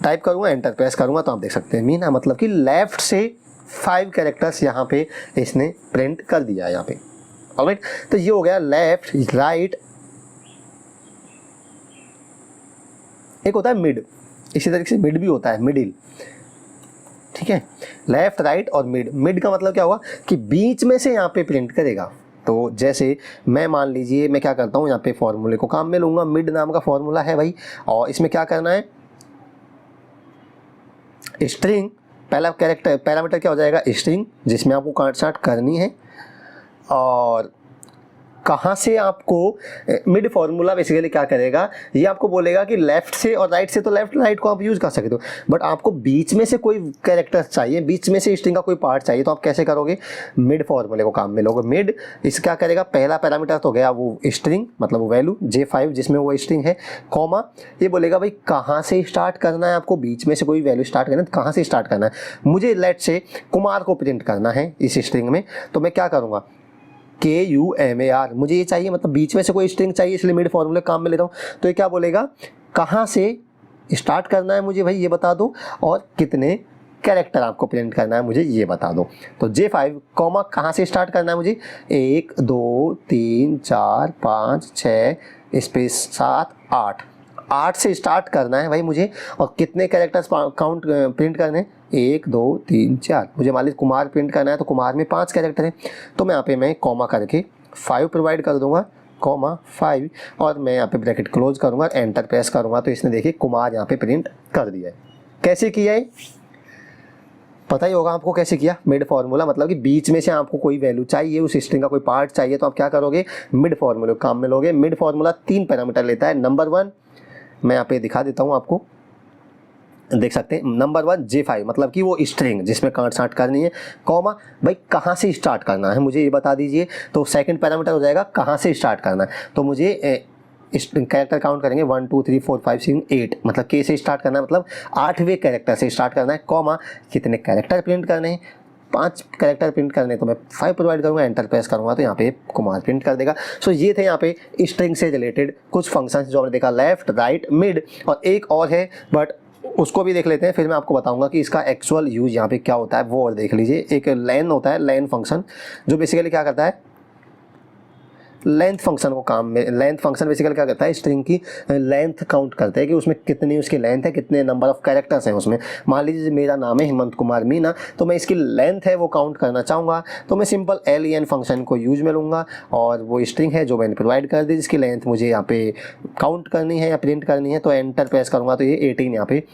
टाइप करूँगा, एंटर प्रेस करूँगा, तो आप देख सकते हैं मीना, मतलब कि लेफ्ट से 5 कैरेक्टर्स यहाँ पे इसने प्रिंट कर दिया है यहाँ पे। ऑलराइट, तो ये हो गया लेफ्ट, राइट। एक होता है मिड, इसी तरीके से मिड भी होता है, मिडिल, ठीक है। लेफ्ट, राइट और मिड। मिड का मतलब क्या हुआ कि बीच में से यहाँ पे प्रिंट करेगा। तो जैसे मैं मान लीजिए मैं क्या करता हूँ, यहाँ पे फॉर्मूले को काम में लूँगा, मिड नाम का फॉर्मूला है भाई, और इसमें क्या करना है, स्ट्रिंग, पहला कैरेक्टर पैरामीटर क्या हो जाएगा, स्ट्रिंग जिसमें आपको काट छांट करनी है, और कहाँ से आपको मिड फॉर्मूला बेसिकली क्या करेगा, ये आपको बोलेगा कि लेफ्ट से और राइट से, तो लेफ्ट राइट को आप यूज़ कर सकते हो, बट आपको बीच में से कोई कैरेक्टर चाहिए, बीच में से स्ट्रिंग का कोई पार्ट चाहिए, तो आप कैसे करोगे, मिड फॉर्मूले को काम में लोगे। मिड इस क्या करेगा, पहला पैरामीटर तो गया वो स्ट्रिंग मतलब वो वैल्यू J5 जिसमें वो स्ट्रिंग है, कॉमा ये बोलेगा भाई कहाँ से स्टार्ट करना है आपको, बीच में से कोई वैल्यू स्टार्ट करना है, कहाँ से स्टार्ट करना है। मुझे लेट से कुमार को प्रिंट करना है इस स्ट्रिंग में, तो मैं क्या करूँगा, KUMAR मुझे ये चाहिए, मतलब बीच में से कोई स्ट्रिंग चाहिए, इसलिए मिड फॉर्मूले काम में लेता हूँ। तो ये क्या बोलेगा, कहाँ से स्टार्ट करना है मुझे भाई ये बता दो, और कितने कैरेक्टर आपको प्रिंट करना है मुझे ये बता दो। तो J5 कॉमा कहाँ से स्टार्ट करना है मुझे, 1 2 3 4 5 6 स्पेस 7 8 से स्टार्ट करना है भाई मुझे, और कितने कैरेक्टर्स काउंट प्रिंट करने हैं, 1 2 3 4। मुझे मान लीजिए कुमार प्रिंट करना है, तो कुमार में 5 कैरेक्टर हैं, तो मैं यहाँ पे मैं कॉमा करके 5 प्रोवाइड कर दूंगा, कॉमा 5, और मैं यहाँ पे ब्रैकेट क्लोज करूँगा, एंटर प्रेस करूँगा, तो इसने देखिए कुमार यहाँ पे प्रिंट कर दिया है। कैसे किया है पता ही होगा आपको कैसे किया, मिड फॉर्मूला, मतलब कि बीच में से आपको कोई वैल्यू चाहिए, उस स्ट्रिंग का कोई पार्ट चाहिए, तो आप क्या करोगे, मिड फॉर्मूले काम में लोगे। मिड फॉर्मूला 3 पैरामीटर लेता है। नंबर 1 मैं यहाँ पे दिखा देता हूँ आपको, देख सकते हैं, नंबर 1 J5 मतलब कि वो स्ट्रिंग जिसमें काट साट करनी है, कॉमा भाई कहाँ से स्टार्ट करना है मुझे ये बता दीजिए। तो सेकंड पैरामीटर हो जाएगा कहाँ से स्टार्ट करना है, तो मुझे कैरेक्टर काउंट करेंगे 1 2 3 4 5 6 8, मतलब K से स्टार्ट करना है, मतलब 8वें कैरेक्टर से स्टार्ट करना है, कॉमा कितने कैरेक्टर प्रिंट करने हैं, 5 कैरेक्टर प्रिंट करने, तो मैं 5 प्रोवाइड करूँगा, एंटर प्रेस करूँगा, तो यहाँ पे कुमार प्रिंट कर देगा। सो ये थे यहाँ पे स्ट्रिंग से रिलेटेड कुछ फंक्शंस जो हमने देखा, लेफ्ट राइट मिड, और एक और है बट उसको भी देख लेते हैं, फिर मैं आपको बताऊंगा कि इसका एक्चुअल यूज यहाँ पे क्या होता है, वो और देख लीजिए। एक लेन होता है, लेन फंक्शन, जो बेसिकली क्या करता है, लेंथ फंक्शन को काम में, लेंथ फंक्शन बेसिकली क्या करता है, स्ट्रिंग की लेंथ काउंट करता है कि उसमें कितनी उसकी लेंथ है, कितने नंबर ऑफ कैरेक्टर्स हैं उसमें। मान लीजिए मेरा नाम है हेमंत कुमार मीना, तो मैं इसकी लेंथ है वो काउंट करना चाहूँगा, तो मैं सिंपल LEN फंक्शन को यूज में लूँगा, और वो स्ट्रिंग है जो मैंने प्रोवाइड कर दी जिसकी लेंथ मुझे यहाँ पे काउंट करनी है या प्रिंट करनी है, तो एंटर प्रेस करूँगा, तो ये 18 यहाँ पे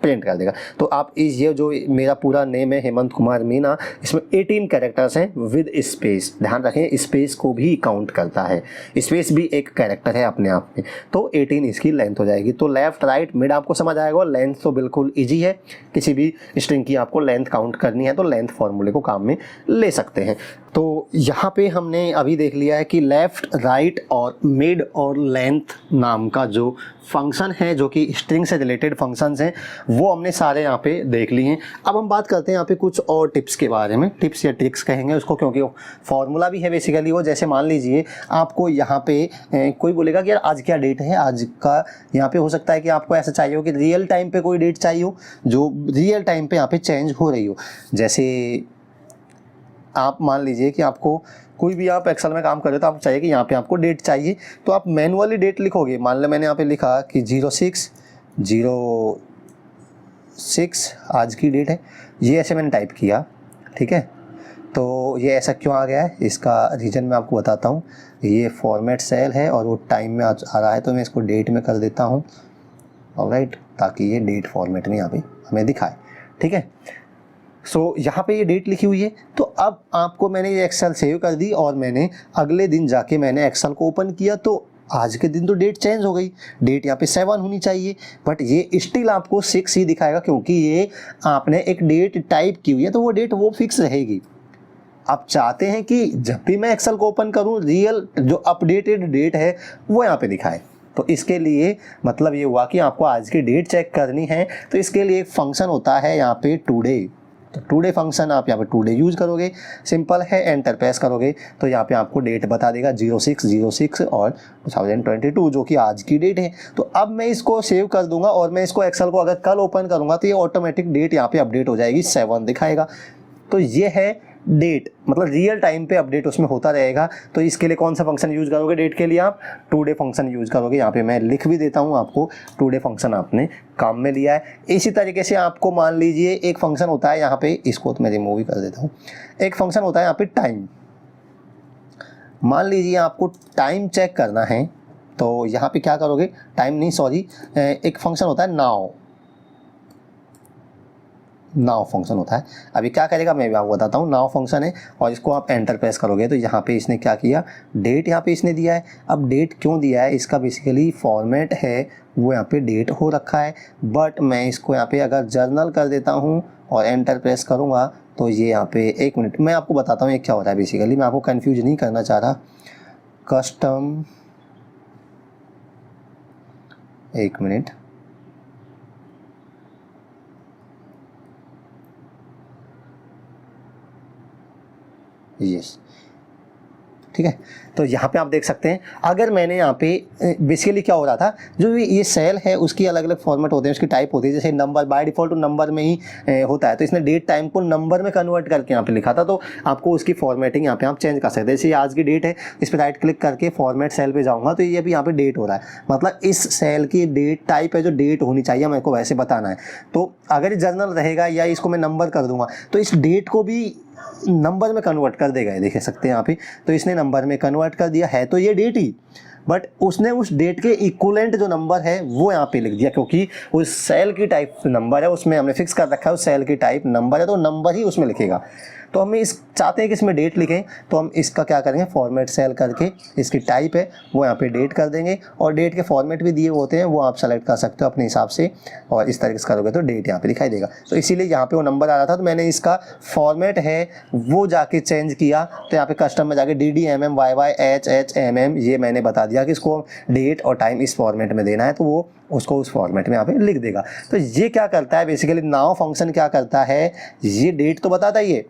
प्रिंट कर देगा। तो आप इस ये जो मेरा पूरा नेम है हेमंत कुमार मीना, इसमें 18 कैरेक्टर्स हैं विद स्पेस, ध्यान रखें स्पेस को भी काउंट करता है, स्पेस भी एक कैरेक्टर है अपने आप में, तो 18 इसकी लेंथ हो जाएगी। तो लेफ्ट राइट मिड आपको समझ आएगा, लेंथ तो बिल्कुल ईजी है, किसी भी स्ट्रिंग की आपको लेंथ काउंट करनी है तो लेंथ फॉर्मूले को काम में ले सकते हैं। तो यहाँ पे हमने अभी देख लिया है कि लेफ़्ट राइट और मिड और लेंथ नाम का जो फंक्शन है, जो कि स्ट्रिंग से रिलेटेड फंक्शंस हैं, वो हमने सारे यहाँ पे देख लिए हैं। अब हम बात करते हैं यहाँ पे कुछ और टिप्स के बारे में, टिप्स या ट्रिक्स कहेंगे उसको, क्योंकि वो फॉर्मूला भी है बेसिकली वो। जैसे मान लीजिए आपको यहाँ पे कोई बोलेगा कि यार आज क्या डेट है, आज का यहाँ पे हो सकता है कि आपको ऐसा चाहिए हो कि रियल टाइम पे कोई डेट चाहिए हो जो रियल टाइम पे यहाँ पे चेंज हो रही हो। जैसे आप मान लीजिए कि आपको कोई भी आप एक्सेल में काम कर रहे हो तो आप चाहिए कि यहाँ पे आपको डेट चाहिए, तो आप मैनुअली डेट लिखोगे। मान लो मैंने यहाँ पे लिखा कि 06/06 आज की डेट है, ये ऐसे मैंने टाइप किया, ठीक है। तो ये ऐसा क्यों आ गया है, इसका रीज़न मैं आपको बताता हूँ। ये फॉर्मेट सेल है और वो टाइम में आ रहा है, तो मैं इसको डेट में कर देता हूँ, ऑलराइट, ताकि ये डेट फॉर्मेट में यहाँ पे हमें दिखाए, ठीक है। सो यहाँ पे ये डेट लिखी हुई है। तो अब आपको मैंने ये एक्सेल सेव कर दी और मैंने अगले दिन जाके मैंने एक्सेल को ओपन किया, तो आज के दिन तो डेट चेंज हो गई, डेट यहाँ पे 7 होनी चाहिए, बट ये स्टिल आपको 6 ही दिखाएगा, क्योंकि ये आपने एक डेट टाइप की हुई है, तो वो डेट वो फिक्स रहेगी। आप चाहते हैं कि जब भी मैं एक्सेल को ओपन करूँ रियल जो अपडेटेड डेट है वो यहाँ पे दिखाए, तो इसके लिए मतलब ये हुआ कि आपको आज की डेट चेक करनी है, तो इसके लिए एक फंक्शन होता है यहाँ पे टुडे। तो टुडे फंक्शन आप यहाँ पे टुडे यूज़ करोगे, सिंपल है, एंटर प्रेस करोगे तो यहाँ पे आपको डेट बता देगा 06/06 और 2022 जो कि आज की डेट है। तो अब मैं इसको सेव कर दूंगा और मैं इसको एक्सेल को अगर कल ओपन करूंगा तो ये ऑटोमेटिक डेट यहाँ पे अपडेट हो जाएगी, 7 दिखाएगा। तो ये है डेट, मतलब रियल टाइम पे अपडेट उसमें होता रहेगा। तो इसके लिए कौन सा फंक्शन यूज़ करोगे डेट के लिए, आप टुडे फंक्शन यूज़ करोगे। यहाँ पे मैं लिख भी देता हूँ आपको, टुडे फंक्शन आपने काम में लिया है। इसी तरीके से आपको मान लीजिए एक फंक्शन होता है यहाँ पे, इसको तो मैं रिमूव ही कर देता हूँ। एक फंक्शन होता है यहाँ पे टाइम, मान लीजिए आपको टाइम चेक करना है, तो यहाँ पे क्या करोगे, टाइम नहीं सॉरी, एक फंक्शन होता है नाउ। नाउ फंक्शन होता है। अभी क्या करेगा मैं भी आपको बताता हूँ। नाउ फंक्शन है और इसको आप एंटर प्रेस करोगे तो यहाँ पे इसने क्या किया, डेट यहाँ पे इसने दिया है। अब डेट क्यों दिया है, इसका बेसिकली फॉर्मेट है वो यहाँ पे डेट हो रखा है, बट मैं इसको यहाँ पे अगर जर्नल कर देता हूँ और एंटर प्रेस करूँगा तो ये यहाँ पे, एक मिनट मैं आपको बताता हूँ ये क्या होता है। बेसिकली मैं आपको कन्फ्यूज नहीं करना चाह रहा। कस्टम, एक मिनट, यस ठीक है। तो यहाँ पे आप देख सकते हैं अगर मैंने यहाँ पे बेसिकली क्या हो रहा था, जो ये सेल है उसकी अलग अलग फॉर्मेट होते हैं, उसकी टाइप होती है। जैसे नंबर बाय डिफॉल्ट तो नंबर में ही होता है, तो इसने डेट टाइम को नंबर में कन्वर्ट करके यहाँ पे लिखा था। तो आपको उसकी फॉर्मेटिंग यहाँ पे आप चेंज कर सकते हैं। जैसे आज की डेट है, इस पर राइट क्लिक करके फॉर्मेट सेल पे जाऊँगा तो ये अभी यहाँ पे डेट हो रहा है, मतलब इस सेल की डेट टाइप है जो डेट होनी चाहिए मेरे को वैसे बताना है। तो अगर ये जर्नल रहेगा या इसको मैं नंबर कर दूंगा तो इस डेट को भी नंबर में कन्वर्ट कर देगा, ये देख सकते हैं यहाँ पे। तो इसने नंबर में कन्वर्ट कर दिया है, तो ये डेट ही, बट उसने उस डेट के इक्विवेलेंट जो नंबर है वो यहाँ पे लिख दिया, क्योंकि उस सेल की टाइप नंबर है, उसमें हमने फिक्स कर रखा है उस सेल की टाइप नंबर है, तो नंबर ही उसमें लिखेगा। तो हम इस चाहते हैं कि इसमें डेट लिखें, तो हम इसका क्या करेंगे, फॉर्मेट सेल करके इसकी टाइप है वो यहाँ पे डेट कर देंगे, और डेट के फॉर्मेट भी दिए होते हैं वो आप सेलेक्ट कर सकते हो अपने हिसाब से, और इस तरीके से करोगे तो डेट यहाँ पे दिखाई देगा। तो इसीलिए यहाँ पे वो नंबर आ रहा था, तो मैंने इसका फॉर्मेट है वो जाके चेंज किया। तो यहाँ पे कस्टम में जाके DDMMYYHHMM ये मैंने बता दिया कि इसको डेट और टाइम इस फॉर्मेट में देना है, तो वो उसको उस फॉर्मेट में यहाँ पे लिख देगा। तो ये क्या करता है बेसिकली, नाउ फंक्शन क्या करता है, ये डेट तो बताता ही है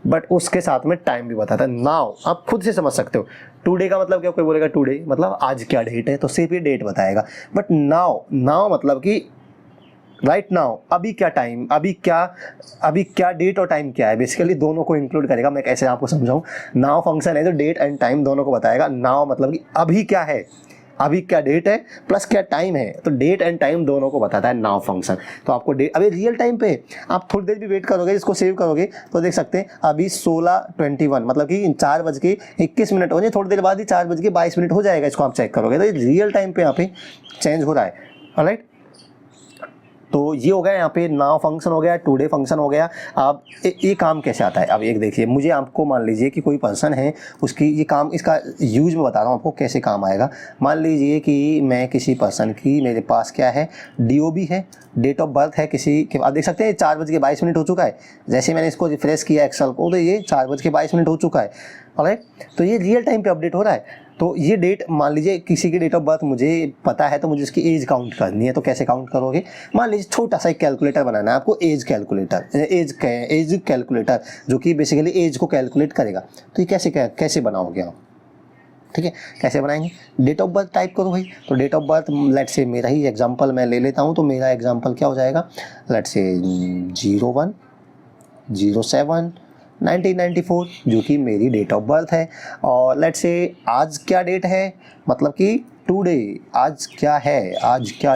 बट उसके साथ में टाइम भी बताता है। नाउ आप खुद से समझ सकते हो, टुडे का मतलब क्या, कोई बोलेगा टुडे मतलब आज क्या डेट है, तो सिर्फ ये डेट बताएगा। बट नाउ मतलब कि राइट नाउ, अभी क्या टाइम, अभी क्या डेट और टाइम क्या है, बेसिकली दोनों को इंक्लूड करेगा। मैं कैसे आपको समझाऊं, नाउ फंक्शन है तो डेट एंड टाइम दोनों को बताएगा। नाउ मतलब कि अभी क्या है, अभी क्या डेट है प्लस क्या टाइम है, तो डेट एंड टाइम दोनों को बताता है नाउ फंक्शन। तो आपको डेट, अभी रियल टाइम पे आप थोड़ी देर भी वेट करोगे, इसको सेव करोगे तो देख सकते हैं अभी 16:21 मतलब कि 4:21 हो जाए, थोड़ी देर बाद ही 4:22 हो जाएगा। इसको आप चेक करोगे तो रियल टाइम पे यहाँ पे चेंज हो रहा है। ऑलराइट, तो ये हो गया यहाँ पे नाउ फंक्शन हो गया, टुडे फंक्शन हो गया। अब ये काम कैसे आता है, अब एक देखिए, मुझे आपको मान लीजिए कि कोई पर्सन है, उसकी ये काम, इसका यूज मैं बता रहा हूँ आपको कैसे काम आएगा। मान लीजिए कि मैं किसी पर्सन की, मेरे पास क्या है, DOB है, डेट ऑफ बर्थ है किसी के, आप देख सकते हैं 4:22 हो चुका है। जैसे मैंने इसको रिफ्रेश किया एक्सेल को तो ये 4:22 हो चुका है। ऑलराइट, तो ये रियल टाइम पे अपडेट हो रहा है। तो ये डेट, मान लीजिए किसी की डेट ऑफ बर्थ मुझे पता है तो मुझे उसकी एज काउंट करनी है, तो कैसे काउंट करोगे, मान लीजिए छोटा सा एक कैलकुलेटर बनाना है आपको, एज कैलकुलेटर जो कि बेसिकली एज को कैलकुलेट करेगा। तो ये कैसे बनाओगे आप, ठीक है, कैसे बनाएंगे, डेट ऑफ बर्थ टाइप करो भाई। तो date of birth let's say मेरा ही एग्जांपल मैं ले लेता हूँ, तो मेरा एग्जांपल क्या हो जाएगा, लेट्स से 01/07/1994 जो कि मेरी डेट ऑफ बर्थ है। और लेट्स से आज क्या डेट है, मतलब कि टुडे, आज क्या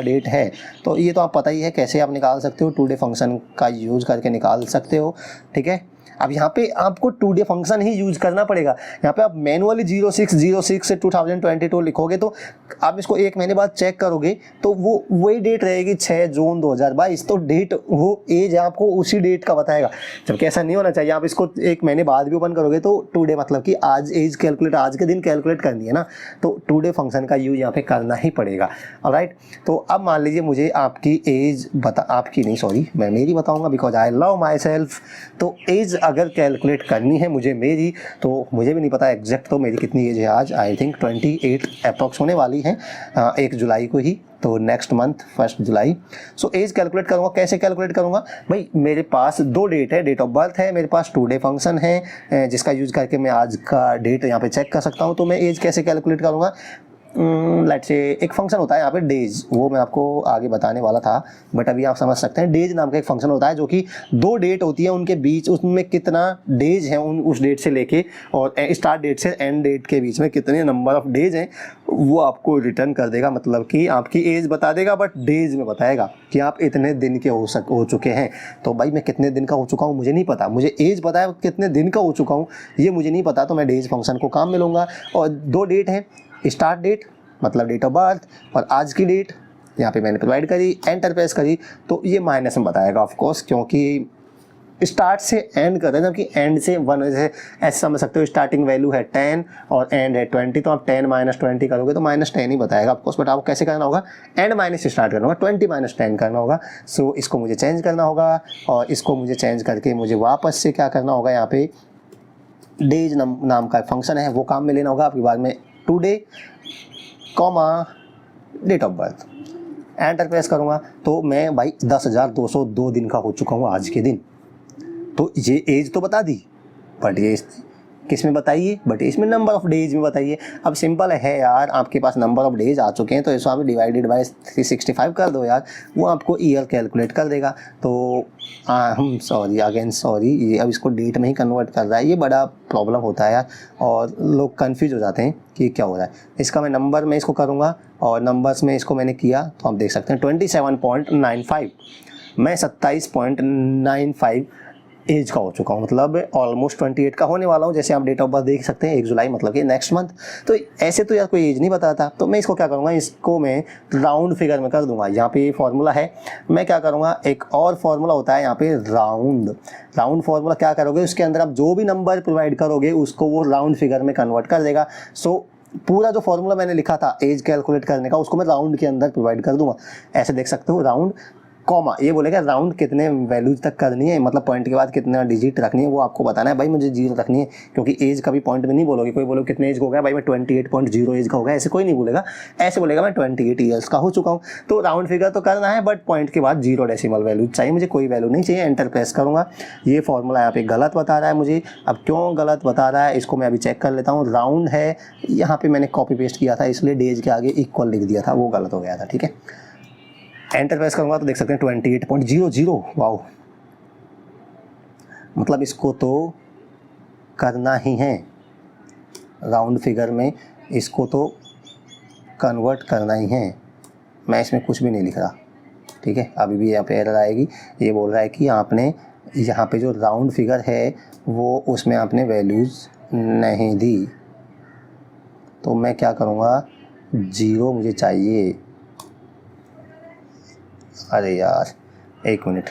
डेट है। तो ये तो आप पता ही है कैसे आप निकाल सकते हो, टुडे फंक्शन का यूज़ करके निकाल सकते हो, ठीक है। अब यहाँ पे आपको टुडे फंक्शन ही यूज करना पड़ेगा। यहाँ पे आप मैनुअली 06/06 से 2022 लिखोगे तो आप इसको एक महीने बाद चेक करोगे तो वो वही डेट रहेगी 6 जून 2022। तो डेट, वो एज आपको उसी डेट का बताएगा, जबकि ऐसा नहीं होना चाहिए। आप इसको एक महीने बाद भी ओपन करोगे तो टुडे मतलब कि आज एज कैलकुलेट, आज के दिन कैलकुलेट करनी है ना, तो टुडे फंक्शन का यूज यहाँ पे करना ही पड़ेगा। ऑलराइट, तो अब मान लीजिए मुझे आपकी एज मैं मेरी बताऊँगा because I love my self. तो एज अगर कैलकुलेट करनी है मुझे मेरी, तो मुझे भी नहीं पता एग्जैक्ट तो मेरी कितनी एज है आज, आई थिंक 28 अप्रॉक्स होने वाली है 1 जुलाई को ही, तो नेक्स्ट मंथ 1 जुलाई। सो एज कैलकुलेट करूँगा, कैसे कैलकुलेट करूँगा भाई, मेरे पास 2 डेट है, डेट ऑफ बर्थ है, मेरे पास टुडे फंक्शन है जिसका यूज़ करके मैं आज का डेट यहाँ पे चेक कर सकता हूँ। तो मैं एज कैसे कैलकुलेट करूँगा, लेट्स से एक फंक्शन होता है यहाँ पे डेज, वो मैं आपको आगे बताने वाला था बट अभी आप समझ सकते हैं। डेज नाम का एक फंक्शन होता है जो कि 2 डेट होती है, उनके बीच उसमें कितना डेज है, उस डेट से लेके और स्टार्ट डेट से एंड डेट के बीच में कितने नंबर ऑफ डेज हैं वो आपको रिटर्न कर देगा, मतलब कि आपकी एज बता देगा बट डेज में बताएगा कि आप इतने दिन के हो चुके हैं। तो भाई मैं कितने दिन का हो चुका हूँ मुझे नहीं पता, मुझे एज पता है, कितने दिन का हो चुका हूँ ये मुझे नहीं पता, तो मैं डेज फंक्शन को काम में लूँगा। और 2 डेट हैं, स्टार्ट डेट मतलब डेट ऑफ बर्थ और आज की डेट यहाँ पे मैंने प्रोवाइड करी, एंटर प्रेस करी तो ये माइनस में बताएगा ऑफ कोर्स, क्योंकि स्टार्ट से एंड कर रहे हैं, जबकि एंड से 1, जैसे ऐसे समझ सकते हो स्टार्टिंग वैल्यू है 10 और एंड है 20, तो आप 10 - 20 करोगे तो -10 ही बताएगा आपको। बट आपको कैसे करना होगा, एंड माइनस से स्टार्ट करना होगा, 20 - 10 करना होगा। सो इसको मुझे चेंज करना होगा और इसको मुझे चेंज करके मुझे वापस से क्या करना होगा, यहाँ पे डेज नाम का फंक्शन है वो काम में लेना होगा। आपके बाद में today comma date of birth, enter press करूँगा तो मैं भाई 10,202 दिन का हो चुका हूँ आज के दिन। तो ये एज तो बता दी, बट ये किस में बताइए, बट इसमें नंबर ऑफ डेज में बताइए। अब सिंपल है यार, आपके पास नंबर ऑफ डेज आ चुके हैं तो इसको आप डिवाइडेड बाय 365 कर दो यार, वो आपको ईयर कैलकुलेट कर देगा। तो हम सॉरी ये अब इसको डेट में ही कन्वर्ट कर रहा है, ये बड़ा प्रॉब्लम होता है यार और लोग कन्फ्यूज हो जाते हैं कि क्या हो रहा है। इसका मैं नंबर में इसको करूँगा और नंबर्स में इसको मैंने किया तो आप देख सकते हैं 27.95, मैं 27.95 एज का हो चुका हूँ, मतलब ऑलमोस्ट 28 का होने वाला हूँ। जैसे आप डेट ऑफ बर्थ देख सकते हैं 1 जुलाई, मतलब कि नेक्स्ट मंथ। तो ऐसे तो यार कोई एज नहीं बताता, तो मैं इसको क्या करूँगा, इसको मैं राउंड फिगर में कर दूंगा। यहाँ पे फॉर्मूला है, मैं क्या करूँगा, एक और फॉर्मूला होता है यहाँ पे राउंड फार्मूला। क्या करोगे, उसके अंदर आप जो भी नंबर प्रोवाइड करोगे उसको वो राउंड फिगर में कन्वर्ट कर देगा। सो पूरा जो फॉर्मूला मैंने लिखा था एज कैलकुलेट करने का, उसको मैं राउंड के अंदर प्रोवाइड कर दूंगा। ऐसे देख सकते हो, राउंड कॉमा, ये बोलेगा राउंड कितने वैल्यूज तक करनी है, मतलब पॉइंट के बाद कितना डिजिट रखनी है वो आपको बताना है। भाई मुझे 0 रखनी है, क्योंकि एज कभी पॉइंट में नहीं बोलोगे। कोई बोलो कितने एज का हो गया, भाई मैं 28.0 एज का हो गया, ऐसे कोई नहीं बोलेगा। ऐसे बोलेगा मैं 28 ईयर्स का हो चुका हूँ। तो राउंड फिगर तो करना है, बट पॉइंट के बाद 0 डेसिमल वैल्यू चाहिए, मुझे कोई वैल्यू नहीं चाहिए। एंटर प्रेस करूँगा, ये फॉर्मूला यहाँ पे गलत बता रहा है मुझे। अब क्यों गलत बता रहा है इसको मैं अभी चेक कर लेता हूँ। राउंड है, यहाँ पे मैंने कॉपी पेस्ट किया था इसलिए डेज के आगे इक्वल लिख दिया था, वो गलत हो गया था। ठीक है, एंटर प्रेस करूँगा तो देख सकते हैं 28.00। वाओ, मतलब इसको तो करना ही है राउंड फिगर में, इसको तो कन्वर्ट करना ही है। मैं इसमें कुछ भी नहीं लिख रहा, ठीक है। अभी भी यहाँ पे एरर आएगी, ये बोल रहा है कि आपने यहाँ पे जो राउंड फिगर है वो उसमें आपने वैल्यूज़ नहीं दी। तो मैं क्या करूँगा, 0 मुझे चाहिए। अरे यार 1 मिनट,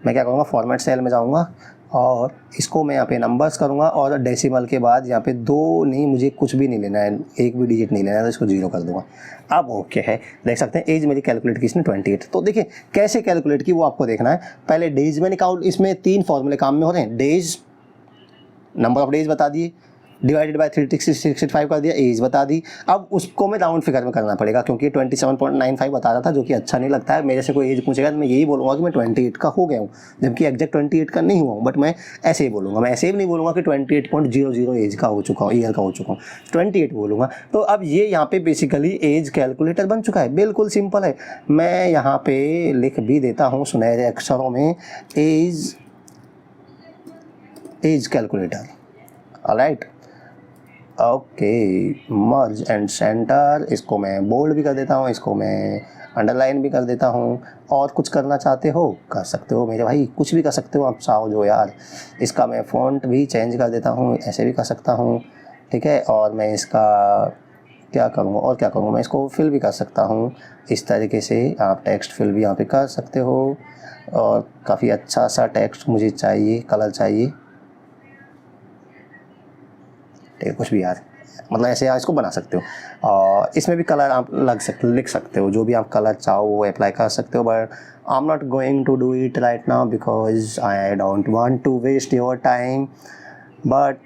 मैं क्या करूँगा, फॉर्मेट सेल में जाऊँगा और इसको मैं यहाँ पे नंबर्स करूँगा और डेसिमल के बाद यहाँ पे 2 नहीं, मुझे कुछ भी नहीं लेना है, एक भी डिजिट नहीं लेना है, तो इसको 0 कर दूँगा। अब ओके है, देख सकते हैं एज मेरी कैलकुलेट की इसने 28। तो देखिए कैसे कैलकुलेट की वो आपको देखना है। पहले डेज में निकाल, इसमें 3 फॉर्मूले काम में हो रहे हैं। डेज, नंबर ऑफ डेज बता दिए, डिवाइडेड बाय 365 कर दिया, एज बता दी। अब उसको मैं राउंड फिगर में करना पड़ेगा, क्योंकि 27.95 बता रहा था, जो कि अच्छा नहीं लगता है। मेरे से कोई एज पूछेगा तो मैं यही बोलूँगा कि मैं 28 का हो गया हूँ, जबकि एग्जैक्ट 28 का नहीं हुआ हूँ, बट मैं ऐसे ही बोलूँगा। मैं ऐसे ही नहीं बोलूँगा कि 28.00 एज का हो चुका हूँ, ईयर का हो चुका हूँ, 28 बोलूँगा। तो अब ये यहाँ पे बेसिकली एज कैलकुलेटर बन चुका है, बिल्कुल सिंपल है। मैं यहाँ पे लिख भी देता हूँ सुनहरे अक्षरों में, age calculator. Alright, okay, merge and centre, इसको मैं बोल्ड भी कर देता हूँ, इसको मैं अंडरलाइन भी कर देता हूँ। और कुछ करना चाहते हो कर सकते हो मेरे भाई, कुछ भी कर सकते हो आप चाहो जो यार। इसका मैं फ़ॉन्ट भी चेंज कर देता हूँ, ऐसे भी कर सकता हूँ, ठीक है। और मैं इसका क्या करूँगा, और क्या करूँगा, मैं इसको फिल भी कर सकता हूँ इस तरीके से। आप टेक्स्ट फिल भी यहाँ पे कर सकते हो और काफ़ी अच्छा सा टेक्स्ट मुझे चाहिए, कलर चाहिए, ठीक है, कुछ भी यार, मतलब ऐसे आप इसको बना सकते हो। और इसमें भी कलर आप लिख सकते हो, जो भी आप कलर चाहो वो अप्लाई कर सकते हो। But I am not going to do it right now because I don't want to waste your time, but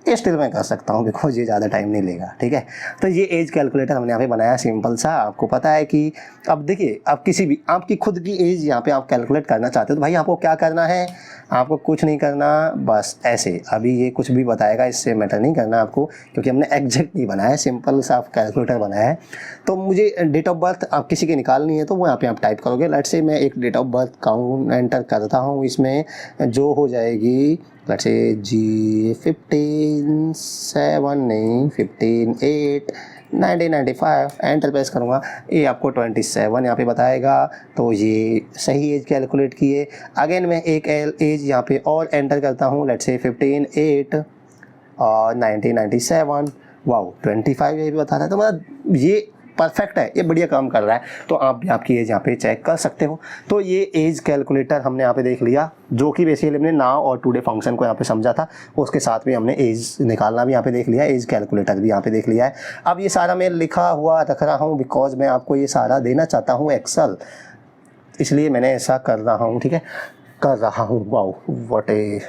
ये स्टिल मैं कर सकता हूँ बिकॉज ये ज़्यादा टाइम नहीं लेगा, ठीक है। तो ये एज कैलकुलेटर हमने यहाँ पे बनाया सिंपल सा। आपको पता है कि अब देखिए, आप किसी भी आपकी खुद की एज यहाँ पे आप कैलकुलेट करना चाहते हो तो भाई आपको क्या करना है, आपको कुछ नहीं करना, बस ऐसे। अभी ये कुछ भी बताएगा, इससे मैटर नहीं करना आपको, क्योंकि हमने एग्जैक्ट नहीं बनाया है, सिंपल सा कैलकुलेटर बनाया है। तो मुझे डेट ऑफ बर्थ आप किसी की निकालनी है तो वो यहाँ पे आप टाइप करोगे। लेट्स से मैं एक date of birth count enter करता हूँ, इसमें जो हो जाएगी लेट्स से जी 15/7 नहीं 15/8 1995, एंटर प्रेस करूँगा, ये आपको 27 यहाँ पे बताएगा। तो ये सही एज कैलकुलेट किए। अगेन मैं एक एज यहाँ पे और एंटर करता हूँ, लेट्स से 15/8 और 1997। वाओ 25 ये भी बता रहा है। तो मतलब ये परफेक्ट है, ये बढ़िया काम कर रहा है, तो आप भी आपकी एज यहाँ पे चेक कर सकते हो। तो ये एज कैलकुलेटर हमने यहाँ पे देख लिया, जो कि बेसिकली हमने नाउ और टुडे फंक्शन को यहाँ पे समझा था, उसके साथ में हमने एज निकालना भी यहाँ पे देख लिया, एज कैलकुलेटर भी यहाँ पे देख लिया है। अब ये सारा मैं लिखा हुआ रख रहा हूँ बिकॉज मैं आपको ये सारा देना चाहता हूँ एक्सेल, इसलिए मैंने ऐसा कर रहा हूँ, ठीक है, कर रहा हूँ। Wow what a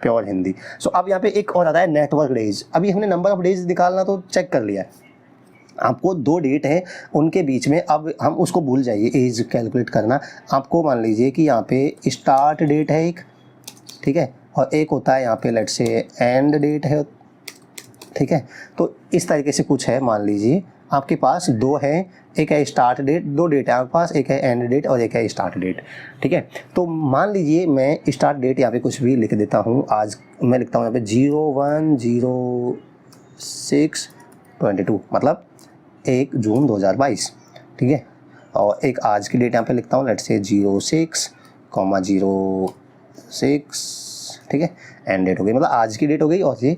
pure Hindi. So अब यहाँ पे एक और आता है नेटवर्क डेज। अभी हमने नंबर ऑफ डेज निकालना तो चेक कर लिया है, आपको 2 डेट है उनके बीच में, अब हम उसको भूल जाइए एज कैलकुलेट करना। आपको मान लीजिए कि यहाँ पे स्टार्ट डेट है एक, ठीक है, और एक होता है यहाँ पे लेट्स से एंड डेट है, ठीक है। तो इस तरीके से कुछ है, मान लीजिए आपके पास 2 है, एक है स्टार्ट डेट, 2 डेट है आपके पास, एक है एंड डेट और एक है स्टार्ट डेट, ठीक है। तो मान लीजिए मैं स्टार्ट डेट यहाँ पे कुछ भी लिख देता हूँ, आज मैं लिखता हूँ यहाँ पे 01/06/22 मतलब 1 जून 2022, ठीक है। और एक आज की डेट यहाँ पे लिखता हूँ लेट्स से 06,06, ठीक है, एंड डेट हो गई, मतलब आज की डेट हो गई, और ये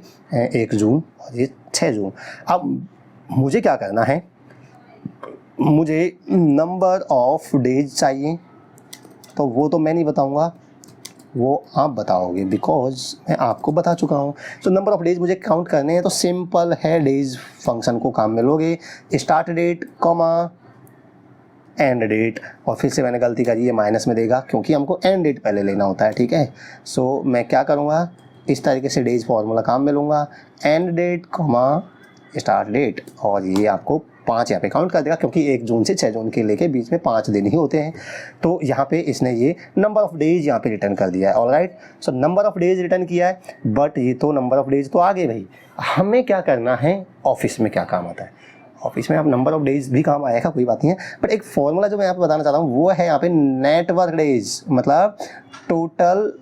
1 जून और ये 6 जून। अब मुझे क्या करना है, मुझे नंबर ऑफ डेज चाहिए, तो वो तो मैं नहीं बताऊंगा, वो आप बताओगे बिकॉज मैं आपको बता चुका हूँ। तो नंबर ऑफ डेज मुझे काउंट करने हैं, तो सिंपल है, डेज फंक्शन को काम में लोगे, start date comma end date, और फिर से मैंने गलती करी है, माइनस में देगा क्योंकि हमको एंड डेट पहले लेना होता है, ठीक है। सो मैं क्या करूँगा, इस तरीके से डेज फॉर्मूला काम में लूँगा, end date comma start date, और ये आपको 5 यहाँ पे काउंट कर देगा क्योंकि 1 जून से 6 जून के लेके बीच में 5 दिन ही होते हैं। तो यहाँ पे इसने ये नंबर ऑफ डेज यहाँ पे रिटर्न कर दिया है, alright. So number of days return किया है, बट ये तो नंबर ऑफ डेज तो आगे भाई, हमें क्या करना है, ऑफिस में क्या काम आता है, ऑफिस में आप नंबर ऑफ डेज भी काम आएगा, कोई बात नहीं है, बट एक फॉर्मूला जो मैं यहाँ पे बताना चाहता हूँ वो है यहाँ पे नेटवर्क डेज, मतलब total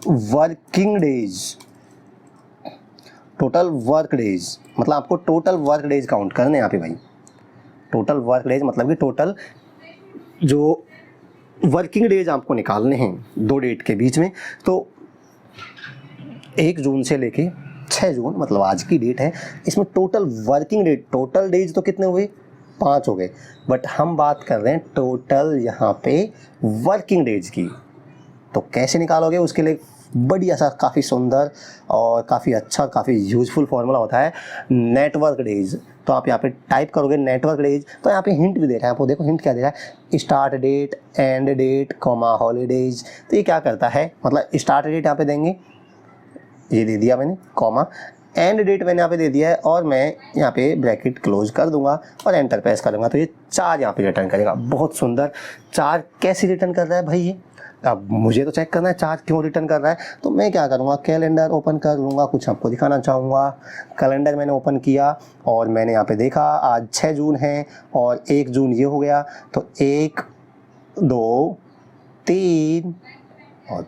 working days, total work days, मतलब आपको टोटल वर्क डेज काउंट करने यहाँ पे भाई। टोटल वर्क डेज मतलब कि टोटल जो वर्किंग डेज आपको निकालने हैं 2 डेट के बीच में। तो 1 जून से लेके 6 जून मतलब आज की डेट है, इसमें total working days, total days तो कितने हुए, 5 हो गए, बट हम बात कर रहे हैं टोटल यहाँ पे वर्किंग डेज की। तो कैसे निकालोगे, उसके लिए बढ़िया सा काफ़ी सुंदर और काफ़ी अच्छा, काफ़ी यूजफुल फार्मूला होता है नेटवर्क डेज। तो आप यहाँ पे टाइप करोगे नेटवर्क डेज, तो यहाँ पे हिंट भी दे रहा है आपको, देखो हिंट क्या दे रहा है, start date end date comma holidays. तो ये क्या करता है, मतलब स्टार्ट डेट यहाँ पे देंगे, ये दे दिया मैंने, कॉमा एंड डेट मैंने यहाँ पे दे दिया है, और मैं यहाँ पे ब्रैकेट क्लोज कर दूंगा और एंटर प्रेस करूँगा, तो ये 4 यहाँ पे रिटर्न करेगा। बहुत सुंदर। 4 कैसे रिटर्न कर रहा है भाई ये, अब मुझे तो चेक करना है 4 क्यों रिटर्न कर रहा है। तो मैं क्या करूँगा, कैलेंडर ओपन कर लूँगा, कुछ आपको दिखाना चाहूँगा। कैलेंडर मैंने ओपन किया और मैंने यहाँ पे देखा आज 6 जून है और 1 जून ये हो गया, तो 1 2 3 और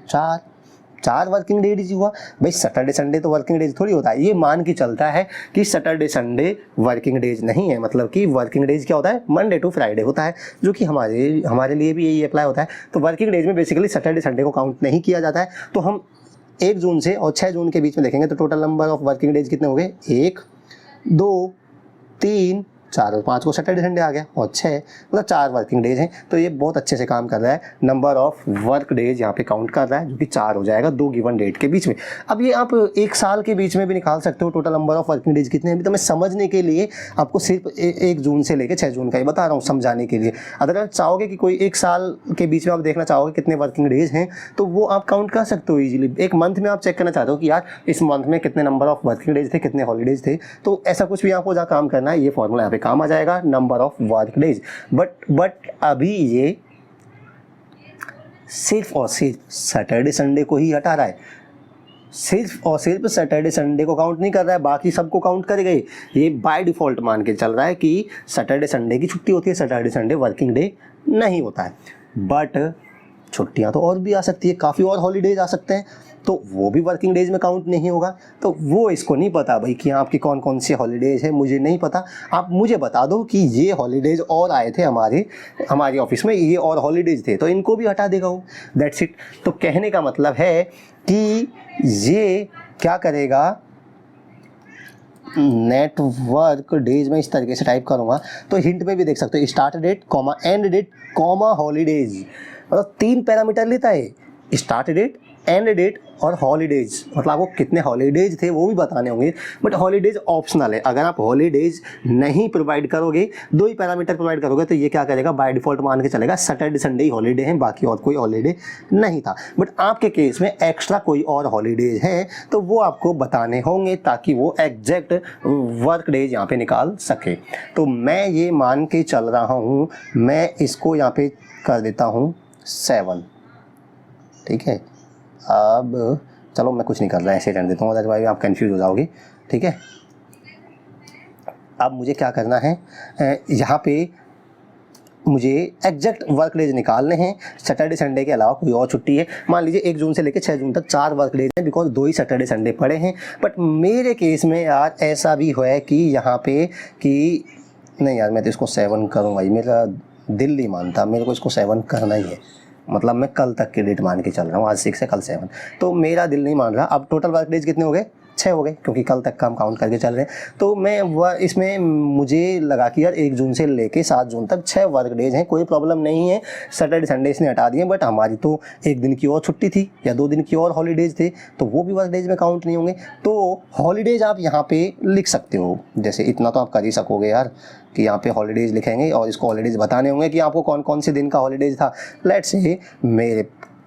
4 वर्किंग डेज हुआ भाई। सैटरडे संडे तो वर्किंग डेज थोड़ी होता है, ये मान के चलता है कि सैटरडे संडे वर्किंग डेज नहीं है, मतलब कि वर्किंग डेज क्या होता है, मंडे टू फ्राइडे होता है, जो कि हमारे लिए भी यही अप्लाई होता है। तो वर्किंग डेज में बेसिकली सैटरडे संडे को काउंट नहीं किया जाता है। तो हम 1 जून से और 6 जून के बीच में देखेंगे तो total number of working days कितने हो गए, 1 2 3 4 और 5 को सैटरडे संडे आ गया, और 6 मतलब 4 वर्किंग डेज हैं। तो ये बहुत अच्छे से काम कर रहा है, नंबर ऑफ वर्क डेज यहाँ पे काउंट कर रहा है, जो कि 4 हो जाएगा 2 गिवन डेट के बीच में। अब ये आप 1 साल के बीच में भी निकाल सकते हो total number of working days कितने हैं। अभी तो मैं समझने के लिए आपको सिर्फ 1 जून से लेकर 6 जून का ही बता रहा हूँ समझाने के लिए। अगर आप चाहोगे कि कोई 1 साल के बीच में आप देखना चाहोगे कितने वर्किंग डेज हैं, तो वो आप काउंट कर सकते हो ईजिली। 1 मंथ में आप चेक करना चाहते हो कि यार इस मंथ में कितने नंबर ऑफ वर्किंग डेज थे, कितने हॉलीडेज थे, तो ऐसा कुछ भी आपको जहाँ काम करना है, ये फॉर्मूला यहाँ पे काम आ जाएगा, number of work days. But अभी ये सिर्फ और सिर्फ सैटरडे संडे को ही हटा रहा है, सिर्फ और सिर्फ सैटरडे संडे को काउंट नहीं कर रहा है, बाकी सबको काउंट करेगा। ये बाय डिफॉल्ट मान के चल रहा है कि सैटरडे संडे की छुट्टी होती है, सैटरडे संडे वर्किंग डे नहीं होता है। बट छुट्टियां तो और भी आ सकती है, काफ़ी और हॉलीडेज आ सकते हैं, तो वो भी वर्किंग डेज में काउंट नहीं होगा। तो वो इसको नहीं पता भाई कि आपकी कौन कौन सी हॉलीडेज है, मुझे नहीं पता। आप मुझे बता दो कि ये हॉलीडेज और आए थे हमारे ऑफिस में, ये और हॉलीडेज थे, तो इनको भी हटा देगा वो, दैट्स इट। तो कहने का मतलब है कि ये क्या करेगा, नेटवर्क डेज में इस तरीके से टाइप करूँगा तो हिंट में भी देख सकते हो, start date comma end date comma holidays, मतलब 3 पैरामीटर लेता है, स्टार्ट डेट, एंड डेट और हॉलीडेज, मतलब आपको कितने हॉलीडेज थे वो भी बताने होंगे, बट हॉलीडेज ऑप्शनल है। अगर आप हॉलीडेज नहीं प्रोवाइड करोगे, 2 ही पैरामीटर प्रोवाइड करोगे, तो ये क्या करेगा, बाय डिफॉल्ट मान के चलेगा सैटरडे संडे ही हॉलीडे हैं, बाकी और कोई हॉलीडे नहीं था। बट आपके केस में एक्स्ट्रा कोई और हॉलीडेज हैं तो वो आपको बताने होंगे ताकि वो एग्जैक्ट वर्क डेज यहाँ पे निकाल सके। तो मैं ये मान के चल रहा हूँ, मैं इसको यहाँ पे कर देता हूँ 7, ठीक है। अब चलो मैं कुछ नहीं कर रहा, ऐसे रहने देता हूँ, अदरवाइज आप कंफ्यूज हो जाओगे, ठीक है। अब मुझे क्या करना है, यहाँ पे मुझे एग्जैक्ट वर्क डेज निकालने हैं। सैटरडे संडे के अलावा कोई और छुट्टी है, मान लीजिए 1 जून से लेकर 6 जून तक 4 वर्क डेज हैं, बिकॉज 2 ही सैटरडे संडे पड़े हैं। बट मेरे केस में यार ऐसा भी है कि यहाँ पे कि नहीं यार, मैं तो इसको 7 करूँगा, मेरा दिल नहीं मानता, मेरे को इसको 7 करना ही है, मतलब मैं कल तक की डेट मान के चल रहा हूँ, आज 6 है कल 7, तो मेरा दिल नहीं मान रहा। अब टोटल वर्क डेज कितने हो गए, 6 हो गए, क्योंकि कल तक का हम काउंट करके चल रहे हैं। तो मैं इसमें मुझे लगा कि यार 1 जून से लेके 7 जून तक 6 वर्क डेज हैं, कोई प्रॉब्लम नहीं है। सैटरडे संडे इसने हटा दिए, बट हमारी तो 1 दिन की और छुट्टी थी या 2 दिन की और हॉलीडेज थे, तो वो भी वर्क डेज में काउंट नहीं होंगे। तो हॉलीडेज आप यहाँ पे लिख सकते हो, जैसे इतना तो आप कर ही सकोगे यार कि यहाँ पे हॉलीडेज लिखेंगे और इसको हॉलीडेज बताने होंगे कि आपको कौन कौन से दिन का हॉलीडेज था। लेट्स से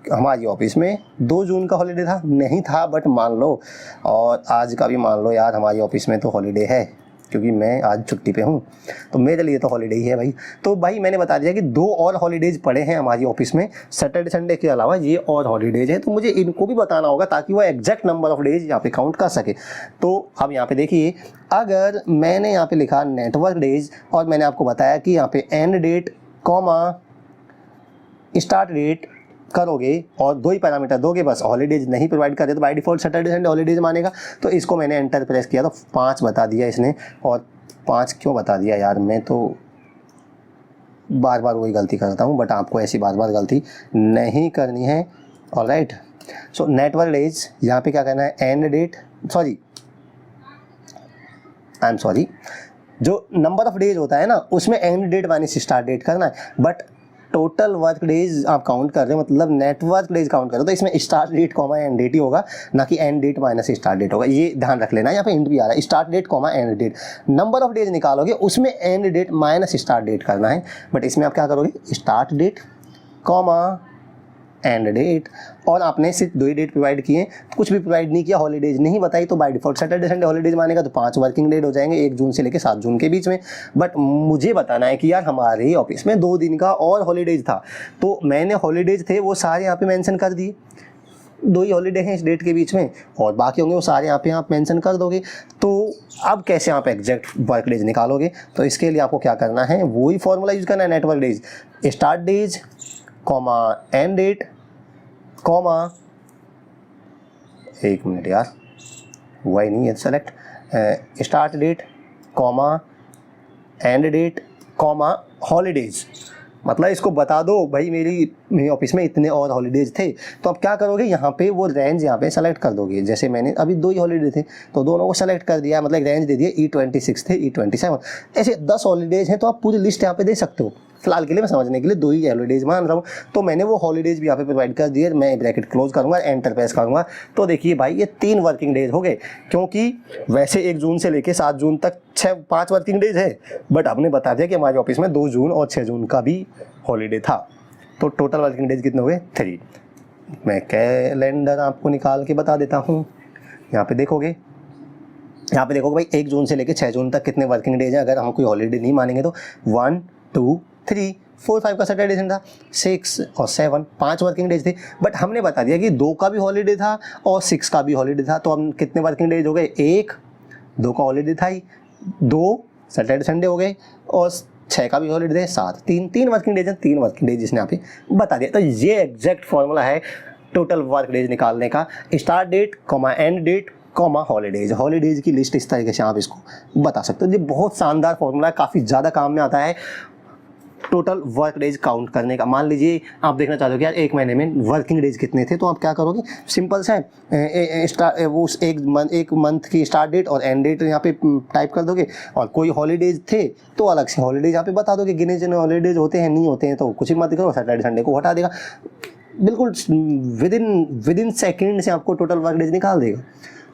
हमारी ऑफिस में 2 जून का हॉलीडे था, नहीं था बट मान लो, और आज का भी मान लो यार, हमारी ऑफिस में तो हॉलीडे है क्योंकि मैं आज छुट्टी पे हूँ, तो मेरे लिए तो हॉलीडे ही है भाई। तो भाई मैंने बता दिया कि 2 और हॉलीडेज पड़े हैं हमारी ऑफिस में, सैटरडे संडे के अलावा ये और हॉलीडेज है, तो मुझे इनको भी बताना होगा ताकि वो एग्जैक्ट नंबर ऑफ डेज यहाँ पे काउंट कर सके। तो अब यहाँ पे देखिए, अगर मैंने यहाँ पे लिखा नेटवर्क डेज और मैंने आपको बताया कि यहाँ पे end date comma start date करोगे और 2 ही पैरामीटर दोगे, बस हॉलीडेज नहीं प्रोवाइड कर रहे तो by default Saturday Sunday holidays मानेगा। तो इसको मैंने एंटर प्रेस किया तो 5 बता दिया इसने, और 5 क्यों बता दिया यार, मैं तो बार बार वही गलती करता हूँ, बट आपको ऐसी बार बार गलती नहीं करनी है। ऑलराइट, सो नेटवर्क डेज यहाँ पे क्या करना है, एंड डेट, जो नंबर ऑफ डेज होता है ना उसमें end date minus start date करना है, बट टोटल वर्क डेज आप काउंट कर रहे हो, मतलब नेटवर्क डेज काउंट कर रहे हो, तो इसमें start date comma end date ही होगा, ना कि end date minus start date होगा। ये ध्यान रख लेना, यहाँ पे इंट भी आ रहा है, start date comma end date. Number of days निकालोगे उसमें end date minus start date करना है, बट इसमें आप क्या करोगे, start date comma end date, और आपने सिर्फ 2 ही डेट प्रोवाइड किए, कुछ भी प्रोवाइड नहीं किया, हॉलीडेज नहीं बताई, तो by default Saturday Sunday holidays मानेगा, तो 5 वर्किंग डेज हो जाएंगे 1 जून से लेकर 7 जून के बीच में। बट मुझे बताना है कि यार हमारे ऑफिस में 2 दिन का और हॉलीडेज था, तो मैंने हॉलीडेज थे वो सारे यहाँ पे मेंशन कर दिए, 2 ही हॉलीडे हैं इस डेट के बीच में, और बाकी होंगे वो सारे यहाँ पे आप मेंशन कर दोगे। तो अब कैसे आप एग्जैक्ट वर्क डेज निकालोगे, तो इसके लिए आपको क्या करना है, वही फॉर्मूला यूज करना है, network days start days comma end date comma, 1 minute यार, हुआ ही नहीं है select, start date comma end date comma holidays, मतलब इसको बता दो भाई मेरी ऑफिस में इतने और हॉलीडेज थे। तो अब क्या करोगे, यहाँ पे वो रेंज यहाँ पे सेलेक्ट कर दोगे, जैसे मैंने अभी 2 ही हॉलीडे थे तो दोनों को सेलेक्ट कर दिया, मतलब एक रेंज दे दिया, E26 थे E27, ऐसे 10 हॉलीडेज हैं, तो आप पूरी लिस्ट यहाँ पे दे सकते हो। फिलहाल के लिए मैं समझने के लिए 2 ही हॉलीडेज मान रहा हूँ, तो मैंने वो हॉलीडेज भी यहाँ पे प्रोवाइड कर दिए। मैं ब्रैकेट क्लोज करूँगा, एंटर प्रेस करूँगा, तो देखिए भाई ये 3 वर्किंग डेज हो गए, क्योंकि वैसे 1 जून से लेके 7 जून तक 5 वर्किंग डेज है, बट आपने बता दिया कि हमारे ऑफिस में 2 जून और 6 जून का भी हॉलीडे था, तो टोटल वर्किंग डेज कितने हो गए, 3। मैं कैलेंडर आपको निकाल के बता देता हूँ, यहाँ पे देखोगे भाई 1 जून से लेके 6 जून तक कितने वर्किंग डेज हैं, अगर हम कोई हॉलीडे नहीं मानेंगे तो 1 2 3 4 5 का सैटरडे संडे था, 6 और 7 5 वर्किंग डेज थे, बट हमने बता दिया कि 2 का भी हॉलीडे था और 6 का भी हॉलीडे था, तो हम कितने वर्किंग डेज हो गए, 1 2 का हॉलीडे था ही, 2 सैटरडे संडे हो गए, और 6 का भी हॉलीडे है, 7 3 वर्किंग डेज है, 3 वर्किंग डेज जिसने यहाँ पे बता दिया। तो ये एग्जैक्ट फॉर्मूला है टोटल वर्क डेज निकालने का, start date comma end date comma holidays की लिस्ट, इस तरीके से आप इसको बता सकते हो। ये बहुत शानदार फॉर्मूला है, काफ़ी ज़्यादा काम में आता है। टोटल वर्क डेज काउंट करने का। मान लीजिए आप देखना चाहते हो कि यार एक महीने में वर्किंग डेज कितने थे, तो आप क्या करोगे, सिंपल सा है, वो एक मंथ की स्टार्ट डेट और एंड डेट यहाँ पे टाइप कर दोगे, और कोई हॉलीडेज थे तो अलग से हॉलीडेज यहाँ पे बता दोगे, गिने चुने हॉलीडेज होते हैं, नहीं होते हैं तो कुछ ही मत करो, सैटरडे संडे को हटा देगा, बिल्कुल विद इन सेकेंड से आपको टोटल वर्क डेज निकाल देगा।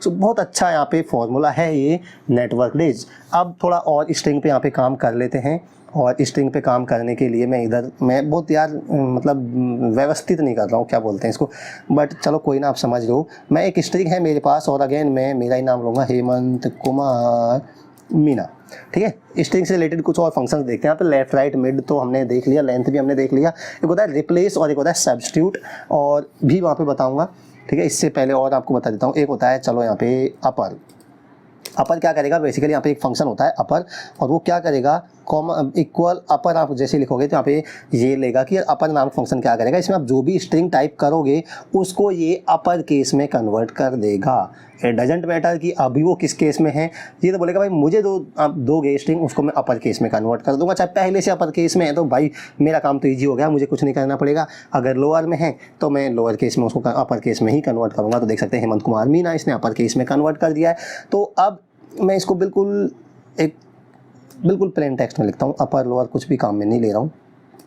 सो बहुत अच्छा यहाँ पे फॉर्मूला है ये नेटवर्क डेज। अब थोड़ा और स्ट्रिंग पे यहाँ पे काम कर लेते हैं, और स्ट्रिंग पे काम करने के लिए मैं बहुत यार मतलब व्यवस्थित नहीं कर रहा हूँ, क्या बोलते हैं इसको, बट चलो कोई ना, आप समझ लो। मैं एक स्ट्रिंग है मेरे पास, और अगेन मैं मेरा ही नाम लूँगा, हेमंत कुमार मीना, ठीक है। स्ट्रिंग से रिलेटेड कुछ और फंक्शंस देखते हैं। यहाँ पे लेफ्ट राइट मिड तो हमने देख लिया, लेंथ भी हमने देख लिया, एक होता है रिप्लेस और एक होता है सब्स्टिट्यूट, और भी वहाँ पे बताऊँगा, ठीक है। इससे पहले और आपको बता देता हूँ, एक होता है चलो यहाँ पे अपर क्या करेगा, बेसिकली यहाँ पे एक फंक्शन होता है अपर, और वो क्या करेगा, कॉमा इक्वल अपर आप जैसे लिखोगे तो यहाँ पे ये लेगा कि अपर नामक फंक्शन क्या करेगा, इसमें आप जो भी स्ट्रिंग टाइप करोगे उसको ये अपर केस में कन्वर्ट कर देगा। इट डजेंट मैटर कि अभी वो किस केस में है, ये तो बोलेगा भाई मुझे आप दोगे स्ट्रिंग, उसको मैं अपर केस में कन्वर्ट कर दूंगा, चाहे पहले से अपर केस में है तो भाई मेरा काम तो ईजी हो गया, मुझे कुछ नहीं करना पड़ेगा। अगर लोअर में है तो मैं लोअर केस में उसको अपर केस में ही कन्वर्ट करूँगा। तो देख सकते हैं हेमंत कुमार मीना, इसने अपर केस में कन्वर्ट कर दिया है। तो अब मैं इसको बिल्कुल प्लेन टेक्स्ट में लिखता हूँ, अपर लोअर कुछ भी काम में नहीं ले रहा हूँ,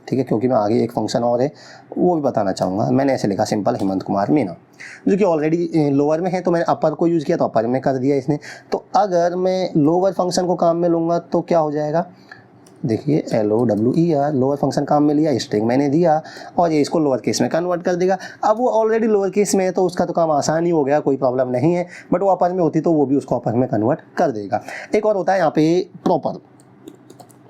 ठीक है, क्योंकि मैं आगे एक फंक्शन और है वो भी बताना चाहूँगा। मैंने ऐसे लिखा सिंपल हेमंत कुमार मीना, जो कि ऑलरेडी लोअर में है, तो मैंने अपर को यूज़ किया तो अपर में कर दिया इसने। तो अगर मैं लोअर फंक्शन को काम में लूँगा तो क्या हो जाएगा, देखिए LOWER, लोअर फंक्शन काम में लिया, स्ट्रिंग मैंने दिया, और ये इसको लोअर केस में कन्वर्ट कर देगा। अब वो ऑलरेडी लोअर केस में है तो उसका तो काम आसान ही हो गया, कोई प्रॉब्लम नहीं है, बट वो अपर में होती तो वो भी उसको अपर में कन्वर्ट कर देगा। एक और होता है यहाँ पे proper,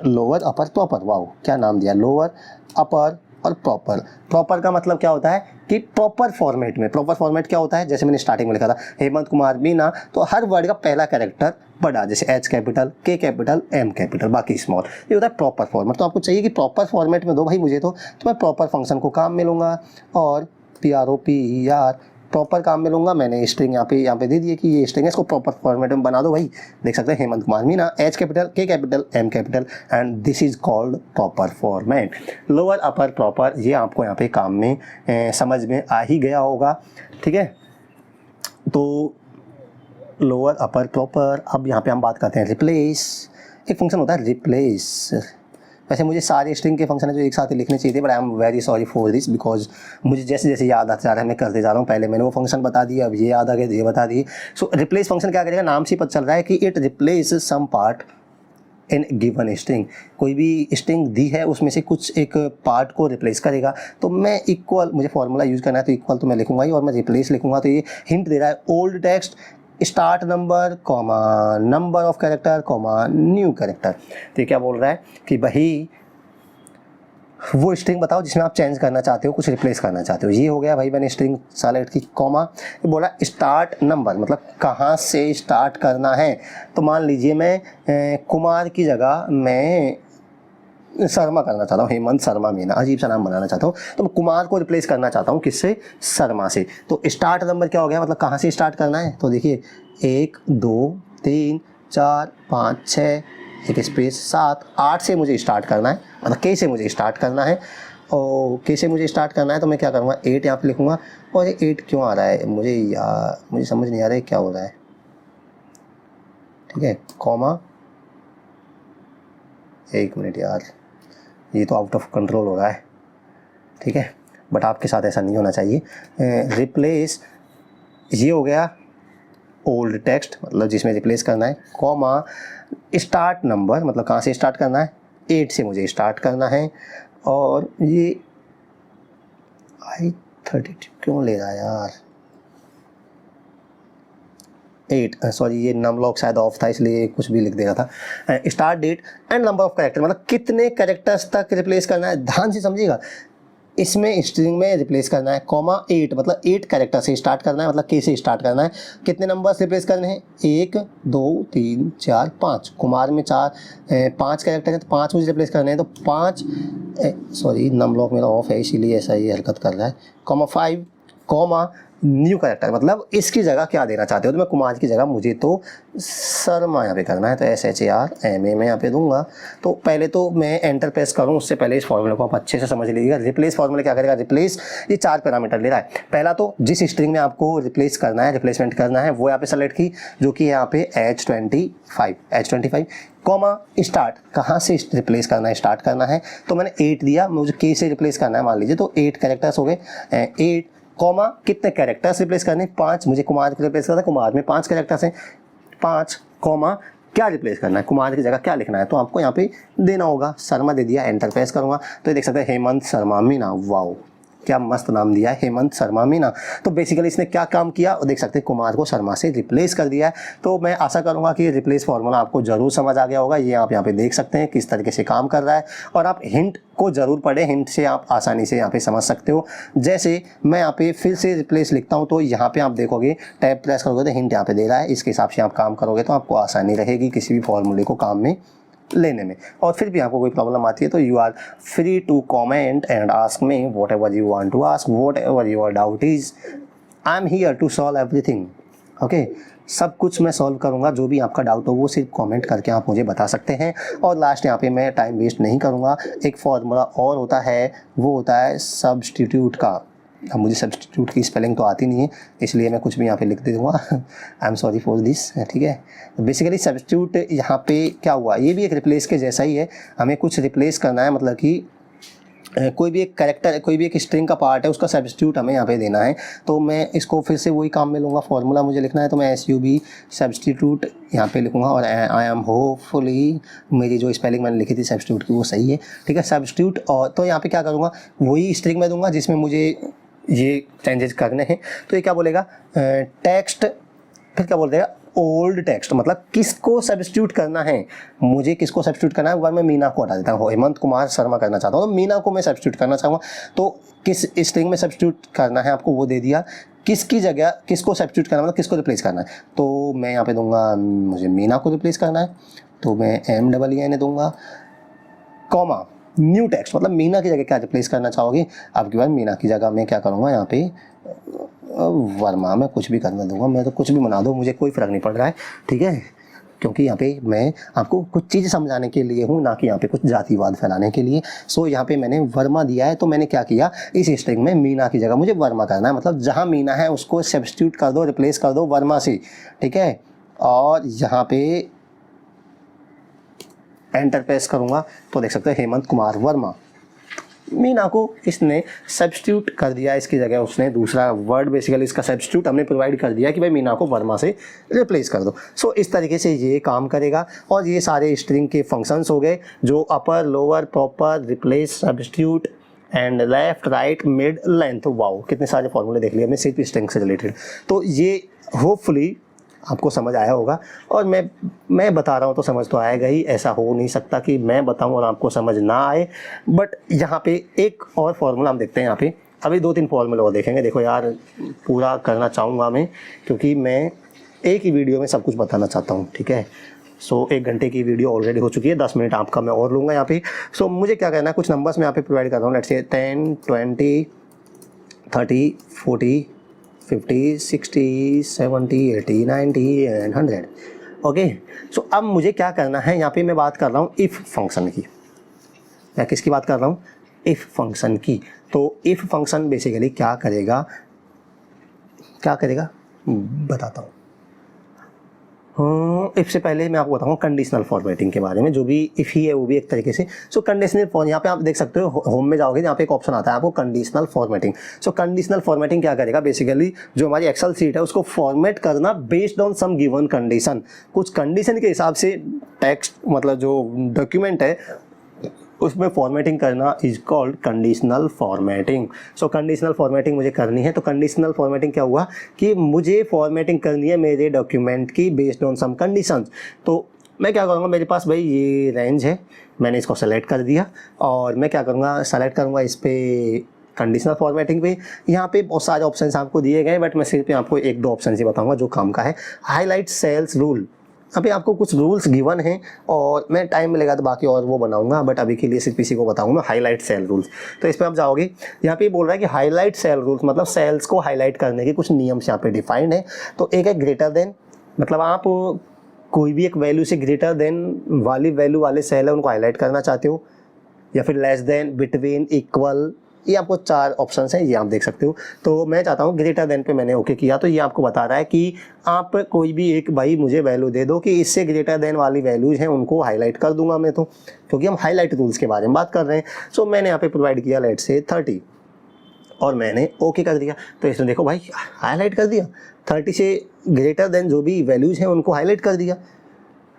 lower upper proper, wow क्या नाम दिया, लोअर अपर और प्रॉपर का मतलब क्या होता है कि प्रॉपर फॉर्मेट में। प्रॉपर फॉर्मेट क्या होता है, जैसे मैंने स्टार्टिंग में लिखा था हेमंत कुमार मीना, तो हर वर्ड का पहला कैरेक्टर बड़ा, जैसे H capital, K capital, M capital, बाकी स्मॉल, ये होता है प्रॉपर फॉर्मेट। तो आपको चाहिए कि प्रॉपर फॉर्मेट में दो भाई मुझे, तो मैं प्रॉपर फंक्शन को काम में लूँगा, और PROPER प्रॉपर काम में लूँगा। मैंने स्ट्रिंग यहाँ पे दे दिए कि ये स्ट्रिंग है, इसको प्रॉपर फॉर्मेट में बना दो भाई। देख सकते हैं Hemant Kumar Meena, H capital, K capital, M capital, and this is called proper format. Lower upper proper, ये आपको यहाँ पे काम में समझ में आ ही गया होगा, ठीक है। तो लोअर अपर प्रॉपर। अब यहाँ पे हम बात करते हैं रिप्लेस। एक फंक्शन होता है रिप्लेस, वैसे मुझे सारे स्ट्रिंग के फंक्शन है जो एक साथ ही लिखने चाहिए थे, but I am very sorry for this, because मुझे जैसे जैसे याद आता जा रहा है मैं करते जा रहा हूँ। पहले मैंने वो फंक्शन बता दिया, अब ये याद आ गया, ये बता दिए। सो रिप्लेस फंक्शन क्या करेगा, नाम से पता चल रहा है कि it replace some part in given string. कोई भी स्ट्रिंग दी है उसमें से कुछ एक पार्ट को रिप्लेस करेगा। तो मैं इक्वल, मुझे फॉर्मूला यूज़ करना है तो इक्वल तो मैं लिखूंगा ही, और मैं रिप्लेस लिखूंगा तो ये हिंट दे रहा है old text start number comma number of character comma new character. तो ये क्या बोल रहा है कि भाई वो स्ट्रिंग बताओ जिसमें आप चेंज करना चाहते हो, कुछ रिप्लेस करना चाहते हो। ये हो गया भाई, मैंने स्ट्रिंग सेलेक्ट की, कॉमा बोला स्टार्ट नंबर, मतलब कहाँ से स्टार्ट करना है। तो मान लीजिए मैं कुमार की जगह मैं शर्मा करना चाहता हूँ, हेमंत शर्मा मीना, अजीब सा नाम बनाना चाहता हूँ, तो मैं कुमार को रिप्लेस करना चाहता हूँ किससे, शर्मा से। तो स्टार्ट नंबर क्या हो गया, मतलब कहाँ से स्टार्ट करना है। तो देखिए 1 2 3 4 5 6 एक स्पेस 7 8 से मुझे स्टार्ट करना है, मतलब के से मुझे स्टार्ट करना है, और के से मुझे स्टार्ट करना है। तो मैं क्या करूँगा, 8 यहाँ पे लिखूँगा। और ये 8 क्यों आ रहा है मुझे समझ नहीं आ रहा है क्या हो रहा है, ठीक है, कॉमा, एक मिनट यार, ये तो आउट ऑफ कंट्रोल हो रहा है, ठीक है, बट आपके साथ ऐसा नहीं होना चाहिए। रिप्लेस, ये हो गया ओल्ड टेक्स्ट, मतलब जिसमें रिप्लेस करना है, कॉमा स्टार्ट नंबर, मतलब कहाँ से स्टार्ट करना है, 8 से मुझे स्टार्ट करना है। और ये I32 क्यों ले रहा है यार, 8 सॉरी, ये नम लॉक शायद ऑफ था इसलिए कुछ भी लिख दे रहा था। Start date and number of character, मतलब कितने कैरेक्टर्स तक रिप्लेस करना है, ध्यान से समझिएगा। इसमें स्ट्रिंग में रिप्लेस करना है, कॉमा 8, मतलब 8 कैरेक्टर से स्टार्ट करना है, मतलब के से स्टार्ट करना है। कितने नंबर्स रिप्लेस करने हैं, 1 2 3 4 5। कुमार में 5 कैरेक्टर हैं तो 5 मुझे रिप्लेस करने हैं, तो 5 सॉरी नम लॉक मेरा ऑफ है इसीलिए ऐसा ये हरकत कर रहा है, कॉमा 5, कॉमा न्यू कैरेक्टर मतलब इसकी जगह क्या देना चाहते हो, तो मैं कुमार की जगह मुझे तो शर्मा यहाँ पे करना है, तो SHARMA मैं यहाँ पे दूंगा। तो पहले तो मैं एंटर प्रेस करूँ उससे पहले इस फॉर्मूले को आप अच्छे से समझ लीजिएगा। रिप्लेस फॉर्मूला क्या करेगा, रिप्लेस ये 4 पैरामीटर ले रहा है। पहला तो जिस स्ट्रिंग में आपको रिप्लेस करना है, रिप्लेसमेंट करना है, वो यहाँ पे सेलेक्ट की, जो कि यहाँ पे H25 कॉमा स्टार्ट, कहाँ से रिप्लेस करना है, स्टार्ट करना है, तो मैंने 8 दिया, मुझे K से रिप्लेस करना है मान लीजिए, तो 8 कैरेक्टर्स हो गए। 8 कॉमा कितने कैरेक्टर्स रिप्लेस करने, 5, मुझे कुमार को रिप्लेस करना है, कुमार में 5 कैरेक्टर्स हैं, 5 कॉमा क्या रिप्लेस करना है, कुमार की जगह क्या लिखना है, तो आपको यहाँ पे देना होगा, शर्मा दे दिया, एंटर प्रेस करूँगा तो ये देख सकते हैं हेमंत शर्मा मीना, वाओ क्या मस्त नाम दिया है, हेमंत शर्मा मीना। तो बेसिकली इसने क्या काम किया, और देख सकते हैं कुमार को शर्मा से रिप्लेस कर दिया है। तो मैं आशा करूंगा कि ये रिप्लेस फार्मूला आपको जरूर समझ आ गया होगा। ये आप यहाँ पे देख सकते हैं किस तरीके से काम कर रहा है, और आप हिंट को जरूर पढ़ें, हिंट से आप आसानी से यहाँ पे समझ सकते हो। जैसे मैं यहाँ पे फिर से रिप्लेस लिखता हूँ, तो यहाँ पे आप देखोगे टैब प्रेस करोगे तो हिंट यहाँ पे दे रहा है, इसके हिसाब से आप काम करोगे तो आपको आसानी रहेगी किसी भी फॉर्मूले को काम में लेने में। और फिर भी आपको कोई प्रॉब्लम आती है तो you are free to comment and ask me whatever you want to ask, whatever your doubt is, I am here to solve everything. Okay, सब कुछ मैं सॉल्व करूंगा, जो भी आपका डाउट हो वो सिर्फ कमेंट करके आप मुझे बता सकते हैं। और लास्ट यहाँ पे मैं टाइम वेस्ट नहीं करूंगा, एक फॉर्मूला और होता है, वो होता है सब्स्टिट्यूट का। अब मुझे सब्स्टिट्यूट की स्पेलिंग तो आती नहीं है, इसलिए मैं कुछ भी यहाँ पे लिख दे दूँगा, I am sorry for this, ठीक है। बेसिकली सब्स्टिट्यूट यहाँ पे क्या हुआ, ये भी एक रिप्लेस के जैसा ही है, हमें कुछ रिप्लेस करना है, मतलब कि कोई भी एक कैरेक्टर, कोई भी एक स्ट्रिंग का पार्ट है, उसका सब्स्टिट्यूट हमें यहाँ पे देना है। तो मैं इसको फिर से वही काम में लूँगा, फॉर्मूला मुझे लिखना है, तो मैं SUB सब्स्टिट्यूट यहाँ पे लिखूँगा, और आई एम होपफुली मेरी जो स्पेलिंग मैंने लिखी थी सब्स्टिट्यूट की वो सही है, ठीक है, सब्स्टिट्यूट। और तो यहाँ पे क्या करूँगा, वही स्ट्रिंग में दूंगा जिसमें मुझे ये चेंजेस करने हैं। तो ये क्या बोलेगा, टेक्स्ट, फिर क्या बोल देगा, ओल्ड टेक्स्ट, मतलब किसको सब्स्टिट्यूट करना है, मुझे किसको सब्स्टिट्यूट करना है, एक बार मैं मीना को हटा देता हूँ, हेमंत कुमार शर्मा करना चाहता हूँ, तो मीना को मैं सब्स्टिट्यूट करना चाहूँगा, तो किस स्ट्रिंग में सब्स्टिट्यूट करना है आपको वो दे दिया, किसकी जगह किसको सब्स्टिट्यूट करना है, मतलब किसको रिप्लेस करना है, तो मैं यहाँ पे दूंगा मुझे मीना को रिप्लेस करना है, तो मैं MEENA दूंगा, कॉमा न्यू टेक्स्ट, मतलब मीना की जगह क्या रिप्लेस करना चाहोगे, आपकी बार मीना की जगह मैं क्या करूँगा, यहाँ पे वर्मा, मैं कुछ भी करना दूंगा, मैं तो कुछ भी बना दो, मुझे कोई फ़र्क नहीं पड़ रहा है, ठीक है, क्योंकि यहाँ पे मैं आपको कुछ चीज़ समझाने के लिए हूँ, ना कि यहाँ पे कुछ जातिवाद फैलाने के लिए। सो यहाँ पे मैंने वर्मा दिया है, तो मैंने क्या किया, इस स्ट्रिंग में मीना की जगह मुझे वर्मा करना है, मतलब जहाँ मीना है उसको सब्स्टिट्यूट कर दो, रिप्लेस कर दो वर्मा से, ठीक है। और यहाँ पे एंटर प्रेस करूँगा तो देख सकते हैं हेमंत कुमार वर्मा, मीना को इसने सब्स्टिट्यूट कर दिया, इसकी जगह उसने दूसरा वर्ड, बेसिकली इसका सब्स्टिट्यूट हमने प्रोवाइड कर दिया कि भाई मीना को वर्मा से रिप्लेस कर दो। सो इस तरीके से ये काम करेगा। और ये सारे स्ट्रिंग के फंक्शंस हो गए, जो upper, lower, proper, replace, substitute and left, right, mid, length. Wow, कितने सारे फॉर्मूले देख लिए हमने सिर्फ स्ट्रिंग से रिलेटेड। तो ये होपफुली आपको समझ आया होगा, और मैं बता रहा हूँ तो समझ तो आएगा ही, ऐसा हो नहीं सकता कि मैं बताऊँ और आपको समझ ना आए। बट यहाँ पे एक और फॉर्मूला हम देखते हैं, यहाँ पे अभी 2-3 फॉर्मूले और देखेंगे। देखो यार, पूरा करना चाहूँगा मैं, क्योंकि मैं एक ही वीडियो में सब कुछ बताना चाहता हूँ, ठीक है। सो 1 घंटे की वीडियो ऑलरेडी हो चुकी है, 10 मिनट आपका मैं और लूँगा यहाँ पे। सो मुझे क्या करना है, कुछ नंबर्स मैं यहाँ पे प्रोवाइड कर रहा हूँ, लेट्स से 10, 20, 30, 40, 50, 60, 70, 80, 90 एंड 100। ओके, सो अब मुझे क्या करना है, यहाँ पे मैं बात कर रहा हूँ इफ़ फंक्शन की। मैं किसकी बात कर रहा हूँ, इफ़ फंक्शन की। तो इफ़ फंक्शन बेसिकली क्या करेगा बताता हूँ। इफ़ से पहले मैं आपको बताऊंगा कंडीशनल फॉर्मेटिंग के बारे में, जो भी इफ़ ही है वो भी एक तरीके से। सो कंडीशनल फॉर्म, यहाँ पे आप देख सकते हो, होम में जाओगे, यहाँ पे एक ऑप्शन आता है आपको कंडीशनल फॉर्मेटिंग। सो कंडीशनल फॉर्मेटिंग क्या करेगा, बेसिकली जो हमारी एक्सेल सीट है उसको फॉर्मेट करना based on some given condition. कुछ कंडीशन के हिसाब से टेक्स्ट, मतलब जो डॉक्यूमेंट है उसमें फॉर्मेटिंग करना is called conditional formatting. So conditional formatting मुझे करनी है। तो कंडीशनल फॉर्मेटिंग क्या हुआ कि मुझे फॉर्मेटिंग करनी है मेरे डॉक्यूमेंट की बेस्ड ऑन सम कंडीशंस। तो मैं क्या करूँगा, मेरे पास भाई ये रेंज है, मैंने इसको सेलेक्ट कर दिया, और मैं क्या करूँगा, सेलेक्ट करूँगा इस पर कंडीशनल फॉर्मेटिंग पे। यहाँ पे बहुत सारे ऑप्शन आपको दिए गए, बट मैं सिर्फ आपको 1-2 ऑप्शन ही बताऊँगा जो काम का है। हाईलाइट सेल्स रूल, अभी आपको कुछ रूल्स गिवन हैं और मैं टाइम मिलेगा तो बाकी और वो बनाऊंगा, बट अभी के लिए सिर्फ इसी को बताऊंगा, हाईलाइट सेल रूल्स। तो इस पर आप जाओगे, यहाँ पे बोल रहा है कि हाईलाइट सेल रूल्स मतलब सेल्स को हाईलाइट करने के कुछ नियम्स यहाँ पे डिफाइंड है। तो एक है ग्रेटर देन, मतलब आप कोई भी एक वैल्यू से ग्रेटर देन वाली वैल्यू वाले सेल है उनको हाईलाइट करना चाहते हो, या फिर लेस देन, बिटवीन, इक्वल, ये आपको 4 ऑप्शंस हैं, ये आप देख सकते हो। तो मैं चाहता हूँ ग्रेटर देन पे मैंने ओके किया, तो ये आपको बता रहा है कि आप कोई भी एक भाई मुझे वैल्यू दे दो कि इससे ग्रेटर देन वाली वैल्यूज हैं उनको हाईलाइट कर दूंगा मैं, तो क्योंकि हम हाईलाइट रूल्स के बारे में बात कर रहे हैं। सो मैंने यहाँ पे प्रोवाइड किया लेट से 30 और मैंने ओके कर दिया। तो इसमें देखो भाई हाईलाइट कर दिया, 30 से ग्रेटर देन जो भी वैल्यूज हैं उनको हाईलाइट कर दिया।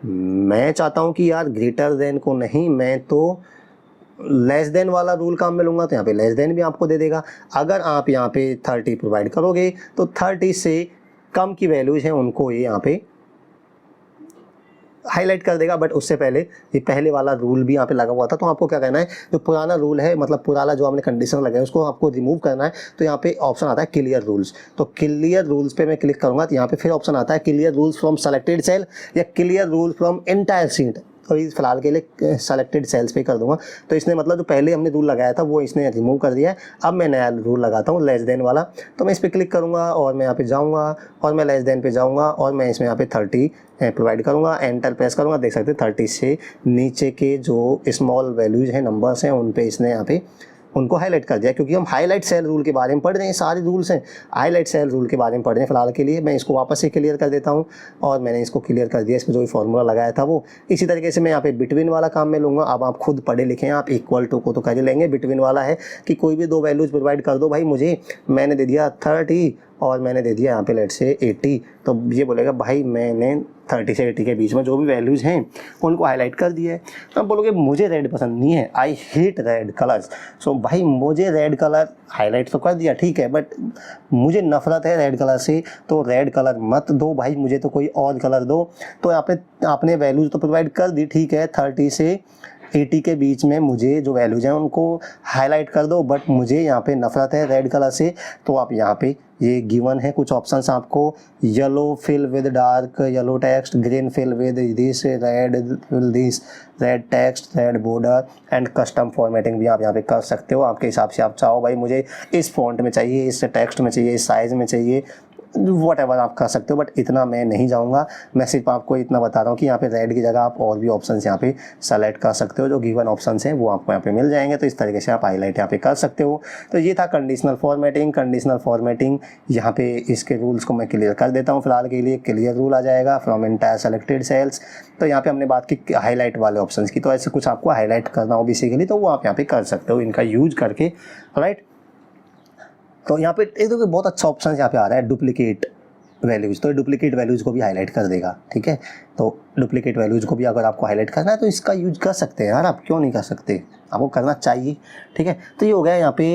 मैं चाहता हूँ कि यार ग्रेटर देन को नहीं, मैं तो लेस देन वाला रूल काम में लूँगा, तो यहाँ पे लेस देन भी आपको दे देगा। अगर आप यहाँ पे 30 प्रोवाइड करोगे तो 30 से कम की वैल्यूज हैं उनको ये यहाँ पे हाईलाइट कर देगा। बट उससे पहले ये पहले वाला रूल भी यहाँ पे लगा हुआ था, तो आपको क्या करना है, जो पुराना रूल है मतलब पुराना जो आपने कंडीशन लगाया उसको आपको रिमूव करना है। तो यहाँ पे ऑप्शन आता है क्लियर रूल्स, तो क्लियर रूल्स पे मैं क्लिक करूँगा तो यहाँ पे फिर ऑप्शन आता है clear rules from selected cell या clear rule from entire sheet. तो इस फिलहाल के लिए सेलेक्टेड सेल्स पे कर दूंगा। तो इसने मतलब जो पहले हमने रूल लगाया था वो इसने रिमूव कर दिया है। अब मैं नया रूल लगाता हूँ लेस देन वाला, तो मैं इस पर क्लिक करूँगा और मैं यहाँ पे जाऊँगा और मैं लेस देन पे जाऊँगा और मैं इसमें यहाँ पे 30 प्रोवाइड करूँगा, एंटर प्रेस करूँगा। देख सकते हैं 30 से नीचे के जो स्मॉल वैल्यूज़ हैं, नंबर्स हैं, उन पे इसने यहाँ पे उनको हाईलाइट कर दिया, क्योंकि हम हाईलाइट सेल रूल के बारे में पढ़ रहे हैं, सारे रूल्स हैं हाईलाइट सेल रूल के बारे में पढ़ रहे हैं। फिलहाल के लिए मैं इसको वापस से क्लियर कर देता हूँ और मैंने इसको क्लियर कर दिया। इसमें जो भी फॉर्मूला लगाया था वो इसी तरीके से मैं यहाँ पे बिटवीन वाला काम में लूँगा। अब आप खुद पढ़े लिखे हैं, आप इक्वल टू को तो कर ही लेंगे। बिटवीन वाला है कि कोई भी 2 वैल्यूज़ प्रोवाइड कर दो भाई मुझे, मैंने दे दिया 30 और मैंने दे दिया यहाँ पे लेट से 80, तो ये बोलेगा भाई मैंने 30 से 80 के बीच में जो भी वैल्यूज़ हैं उनको हाईलाइट कर दिया है। तो आप बोलोगे मुझे रेड पसंद नहीं है, आई हेट रेड कलर्स। सो भाई मुझे रेड कलर हाईलाइट तो कर दिया ठीक है, बट मुझे नफरत है रेड कलर से, तो रेड कलर मत दो भाई, मुझे तो कोई और कलर दो। तो यहाँ पे आपने वैल्यूज़ तो प्रोवाइड कर दी ठीक है, 30 से 80 के बीच में मुझे जो वैल्यूज़ हैं उनको हाईलाइट कर दो, बट मुझे यहाँ पे नफरत है रेड कलर से। तो आप यहाँ पे ये गिवन है कुछ ऑप्शंस आपको, yellow fill with dark yellow text, green fill with this, red fill this red text, red border and custom formatting भी आप यहाँ पे कर सकते हो आपके हिसाब से। आप चाहो भाई मुझे इस फॉन्ट में चाहिए, इस टेक्स्ट में चाहिए, इस साइज़ में चाहिए, वट एवर आप कर सकते हो, बट इतना मैं नहीं जाऊँगा। मैं सिर्फ आपको इतना बता रहा हूँ कि यहाँ पे रेड की जगह आप और भी ऑप्शंस यहाँ पे सेलेक्ट कर सकते हो, जो गिवन ऑप्शंस हैं वो आपको यहाँ पे मिल जाएंगे। तो इस तरीके से आप हाईलाइट यहाँ पे कर सकते हो। तो ये था कंडीशनल फॉर्मेटिंग। कंडीशनल फॉर्मेटिंग यहाँ पे इसके रूल्स को मैं क्लियर कर देता हूँ। फिलहाल के लिए क्लियर रूल आ जाएगा फ्रॉम एंटायर सेलेक्टेड सेल्स। तो यहाँ पे हमने बात की हाईलाइट वाले ऑप्शंस की, तो ऐसे कुछ आपको हाईलाइट करना हो बेसिकली तो वो आप यहाँ पे कर सकते हो इनका यूज करके, राइट। तो यहाँ पे एक तो बहुत अच्छा ऑप्शन यहाँ पे आ रहा है डुप्लीकेट वैल्यूज़, तो डुप्लीकेट वैल्यूज़ को भी हाईलाइट कर देगा, ठीक है। तो डुप्लीकेट वैल्यूज़ को भी अगर आपको हाईलाइट करना है तो इसका यूज कर सकते हैं यार, आप क्यों नहीं कर सकते, आपको करना चाहिए, ठीक है। तो ये हो गया यहाँ पे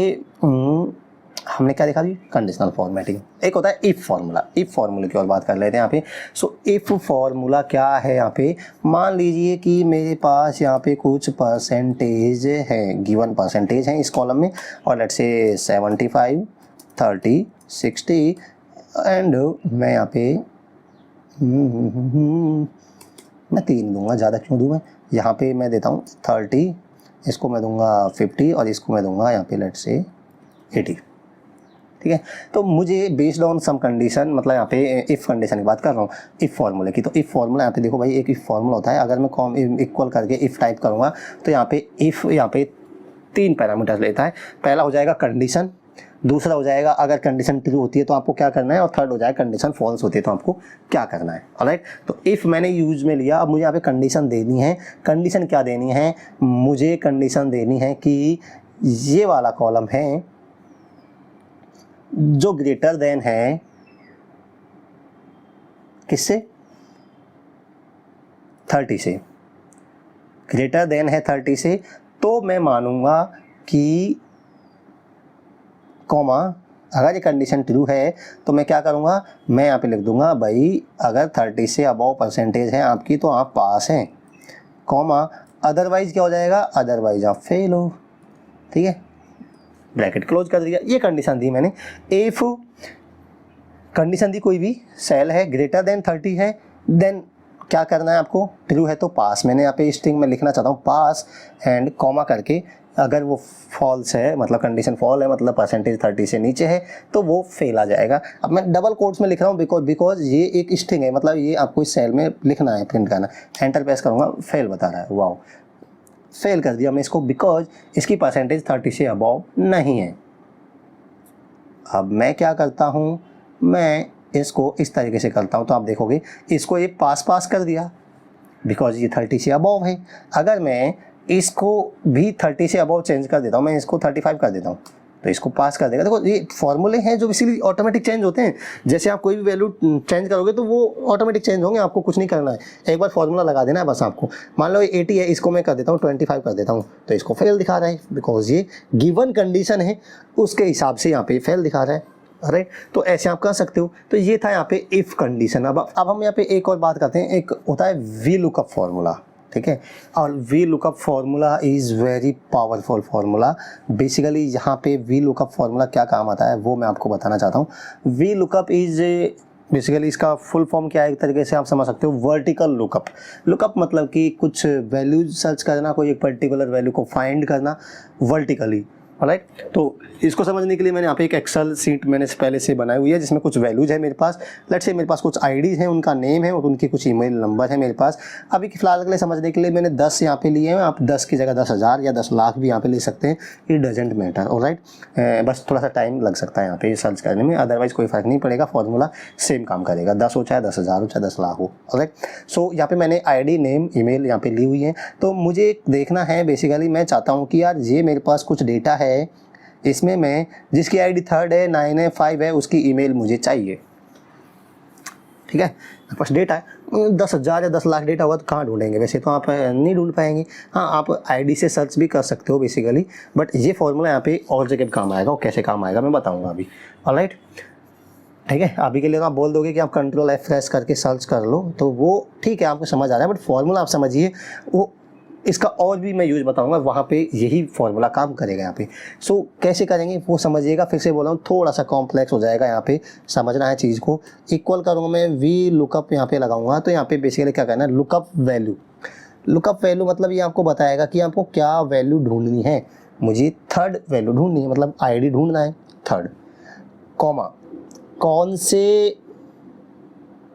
हमने क्या देखा अभी, कंडीशनल फॉर्मेटिंग। एक होता है इफ़ फार्मूला, इफ़ फार्मूले की और बात कर लेते हैं यहाँ पे। सो इफ़ फार्मूला क्या है यहाँ पे, मान लीजिए कि मेरे पास यहाँ पे कुछ परसेंटेज है, गिवन परसेंटेज है इस कॉलम में, और लेट्स से 75, 30, 60 एंड मैं यहाँ पे मैं 3 दूंगा, ज़्यादा क्यों दूँ मैं, यहाँ पे मैं देता हूँ 30, इसको मैं दूंगा 50 और इसको मैं दूंगा यहाँ पे लेट्स से 80, ठीक है। तो मुझे बेस्ड ऑन सम कंडीशन, मतलब यहाँ पे इफ़ कंडीशन की बात कर रहा हूँ, इफ़ फार्मूले की। तो इफ़ फार्मूला यहाँ पे देखो भाई, एक इफ़ फार्मूला होता है, अगर मैं कॉम इक्वल करके इफ़ टाइप करूँगा तो यहाँ पे इफ़ यहाँ पे 3 पैरामीटर्स लेता है। पहला हो जाएगा कंडीशन, दूसरा हो जाएगा अगर कंडीशन ट्रू होती है तो आपको क्या करना है, और थर्ड हो जाएगा कंडीशन फॉल्स होती है तो आपको क्या करना है, ऑलराइट। तो इफ़ मैंने यूज में लिया, अब मुझे यहाँ पे कंडीशन देनी है। कंडीशन क्या देनी है, मुझे कंडीशन देनी है कि ये वाला कॉलम है जो ग्रेटर देन है किससे, 30 से, ग्रेटर देन है 30 से, तो मैं मानूंगा कि कॉमा अगर ये कंडीशन ट्रू है तो मैं क्या करूँगा, मैं यहाँ पे लिख दूंगा भाई अगर 30 से अबव परसेंटेज है आपकी तो आप पास हैं, कॉमा अदरवाइज क्या हो जाएगा, अदरवाइज आप फेल हो, ठीक है, ब्रैकेट क्लोज कर दिया। ये कंडीशन दी मैंने। इफ़ कंडीशन दी कोई भी सेल है ग्रेटर देन 30 है, देन क्या करना है आपको, ट्रू है तो पास, मैंने यहाँ पे स्ट्रिंग में लिखना चाहता हूँ पास एंड कॉमा करके, अगर वो फॉल्स है मतलब कंडीशन फॉल है मतलब परसेंटेज 30 से नीचे है तो वो फेल आ जाएगा। अब मैं डबल कोट्स में लिख रहा हूँ बिकॉज ये एक स्ट्रिंग है, मतलब ये आपको इस सेल में लिखना है, प्रिंट करना है। एंटर प्रेस करूँगा, फेल बता रहा है, वाओ फेल कर दिया मैं इसको बिकॉज इसकी परसेंटेज 30 से अबव नहीं है। अब मैं क्या करता हूँ, मैं इसको इस तरीके से करता हूँ तो आप देखोगे इसको ये पास कर दिया बिकॉज ये 30 से अबव है। अगर मैं इसको भी 30 से अबव चेंज कर देता हूँ, मैं इसको 35 कर देता हूँ तो इसको पास कर देगा। देखो ये फॉर्मूले हैं जो इसीलिए ऑटोमेटिक चेंज होते हैं। जैसे आप कोई भी वैल्यू चेंज करोगे तो वो ऑटोमेटिक चेंज होंगे, आपको कुछ नहीं करना है, एक बार फॉर्मूला लगा देना है बस आपको। मान लो ये 80 है, इसको मैं कर देता हूँ 25 कर देता हूँ तो इसको फेल दिखा रहा है बिकॉज ये गिवन कंडीशन है उसके हिसाब से यहाँ पे फेल दिखा रहा है, राइट। तो ऐसे आप कर सकते हो। तो ये था यहाँ पे इफ़ कंडीशन। अब हम यहाँ पे एक और बात करते हैं, एक होता है वी लुकअप फॉर्मूला, ठीक है। और V lookup formula is very powerful formula. Basically यहाँ पे वी लुकअप फार्मूला क्या काम आता है वो मैं आपको बताना चाहता हूँ। वी लुकअप इज़ बेसिकली इसका फुल फॉर्म क्या है, एक तरीके से आप समझ सकते हो वर्टिकल लुकअप। लुकअप मतलब कि कुछ वैल्यूज सर्च करना, कोई एक पर्टिकुलर वैल्यू को फाइंड करना वर्टिकली, राइट। तो इसको समझने के लिए मैंने यहाँ पे एक एक्सेल सीट मैंने पहले से बनाई हुई है जिसमें कुछ वैल्यूज है मेरे पास। लेट्स से मेरे पास कुछ आईडीज़ हैं, उनका नेम है और उनके कुछ ईमेल नंबर है मेरे पास। अभी फिलहाल के लिए समझने के लिए मैंने 10 यहाँ पे लिए हैं, आप 10 की जगह 10,000 या 10 लाख भी यहाँ पे ले सकते हैं, इट डजेंट मैटर, ऑलराइट। बस थोड़ा सा टाइम लग सकता है यहाँ पे सर्च करने में, अदरवाइज कोई फ़र्क नहीं पड़ेगा, फॉर्मूला सेम काम करेगा, 10 हो चाहे 10,000 हो चाहे 10 लाख हो, ऑलराइट। सो यहाँ पे मैंने ID नेम ईमेल यहाँ पे ली हुई है। तो मुझे देखना है, बेसिकली मैं चाहता हूँ कि यार ये मेरे पास कुछ डेटा है, इसमें मैं जिसकी ID 3 है 9 है 5 है उसकी ईमेल मुझे चाहिए, ठीक है। मेरे पास डेटा है 10,000 या 10 लाख डेटा हुआ तो कहाँ ढूंढेंगे, वैसे तो आप नहीं ढूंढ पाएंगे। हाँ आप ID से सर्च भी कर सकते हो बेसिकली, बट ये फॉर्मूला यहाँ पे और जगह काम आएगा, और कैसे काम आएगा मैं बताऊँगा अभी, ऑलराइट, ठीक है। अभी के लिए तो आप बोल दोगे कि आप Ctrl F प्रेस करके सर्च कर लो तो वो ठीक है, आपको समझ आ रहा है, बट फॉर्मूला आप समझिए, वो इसका और भी मैं यूज़ बताऊंगा, वहाँ पे यही फॉर्मूला काम करेगा यहाँ पे। सो कैसे करेंगे वो समझिएगा, फिर से बोल रहा हूँ थोड़ा सा कॉम्प्लेक्स हो जाएगा, यहाँ पे समझना है चीज़ को। इक्वल करूँगा मैं, वी लुकअप यहाँ पे लगाऊंगा तो यहाँ पे बेसिकली क्या करना है, लुकअप वैल्यू। लुकअप वैल्यू मतलब ये आपको बताएगा कि आपको क्या वैल्यू ढूंढनी है। मुझे 3rd वैल्यू ढूंढनी है, मतलब ID ढूंढना है 3rd, कॉमा कौन से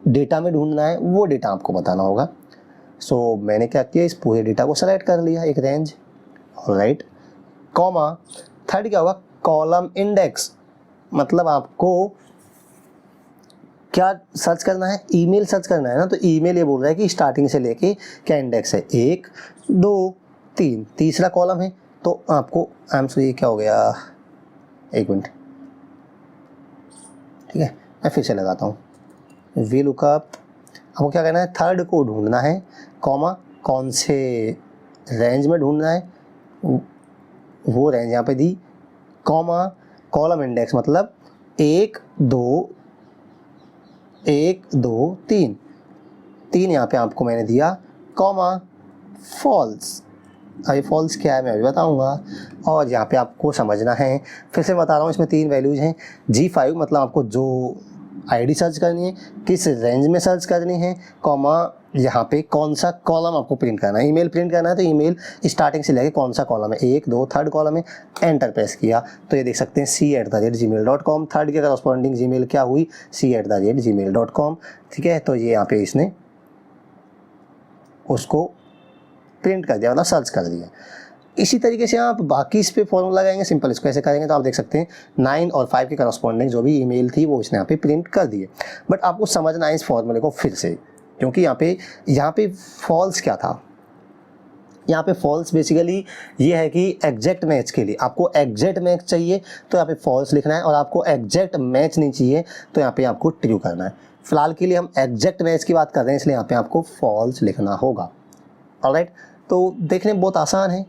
डेटा में ढूंढना है वो डेटा आपको बताना होगा। सो मैंने क्या किया, इस पूरे डेटा को सेलेक्ट कर लिया एक रेंज, ऑलराइट, कॉमा 3rd क्या होगा, कॉलम इंडेक्स, मतलब आपको क्या सर्च करना है, ईमेल सर्च करना है ना। तो ईमेल ये बोल रहा है कि स्टार्टिंग से लेके क्या इंडेक्स है, 1 2 3, तीसरा कॉलम है तो आपको ये क्या हो गया, एक मिनट, ठीक है मैं फिर से लगाता हूँ, वी लुकअप, आपको क्या करना है, 3rd को ढूंढना है, कॉमा कौन से रेंज में ढूंढना है वो रेंज यहाँ पे दी, कॉमा कॉलम इंडेक्स मतलब 1 2 3 यहाँ पे आपको मैंने दिया, कॉमा फॉल्स। अभी फॉल्स क्या है मैं अभी बताऊंगा, और यहाँ पे आपको समझना है, फिर से बता रहा हूँ, इसमें 3 वैल्यूज हैं। G5 मतलब आपको जो ID सर्च करनी है, किस रेंज में सर्च करनी है, कॉमा यहाँ पे कौन सा कॉलम आपको प्रिंट करना है, ईमेल प्रिंट करना है तो ईमेल स्टार्टिंग से लेके कौन सा कॉलम है, 1 2 3rd कॉलम है, एंटर प्रेस किया तो ये देख सकते हैं c@gmail.com, 3rd के करस्पॉन्डिंग जीमेल क्या हुई, c@gmail.com, ठीक है। तो ये यहाँ पे इसने उसको प्रिंट कर दिया, मतलब सर्च कर दिया। इसी तरीके से आप बाकी इस पे फॉर्मूला लगाएंगे, सिंपल इसको ऐसे करेंगे तो आप देख सकते हैं 9 और 5 के करस्पॉन्डिंग जो भी ईमेल थी वो इसने यहाँ पे प्रिंट कर दिए। बट आपको समझना है इस फॉर्मूले को फिर से, क्योंकि यहाँ पे फॉल्स क्या था, यहाँ पे फॉल्स बेसिकली ये है कि एग्जैक्ट मैच के लिए आपको एग्जैक्ट मैच चाहिए तो यहाँ पे फॉल्स लिखना है, और आपको एग्जैक्ट मैच नहीं चाहिए तो यहाँ पे आपको ट्रू करना है। फिलहाल के लिए हम एग्जैक्ट मैच की बात कर रहे हैं, इसलिए यहाँ पे आपको फॉल्स लिखना होगा, ऑलराइट। तो देखने में बहुत आसान है,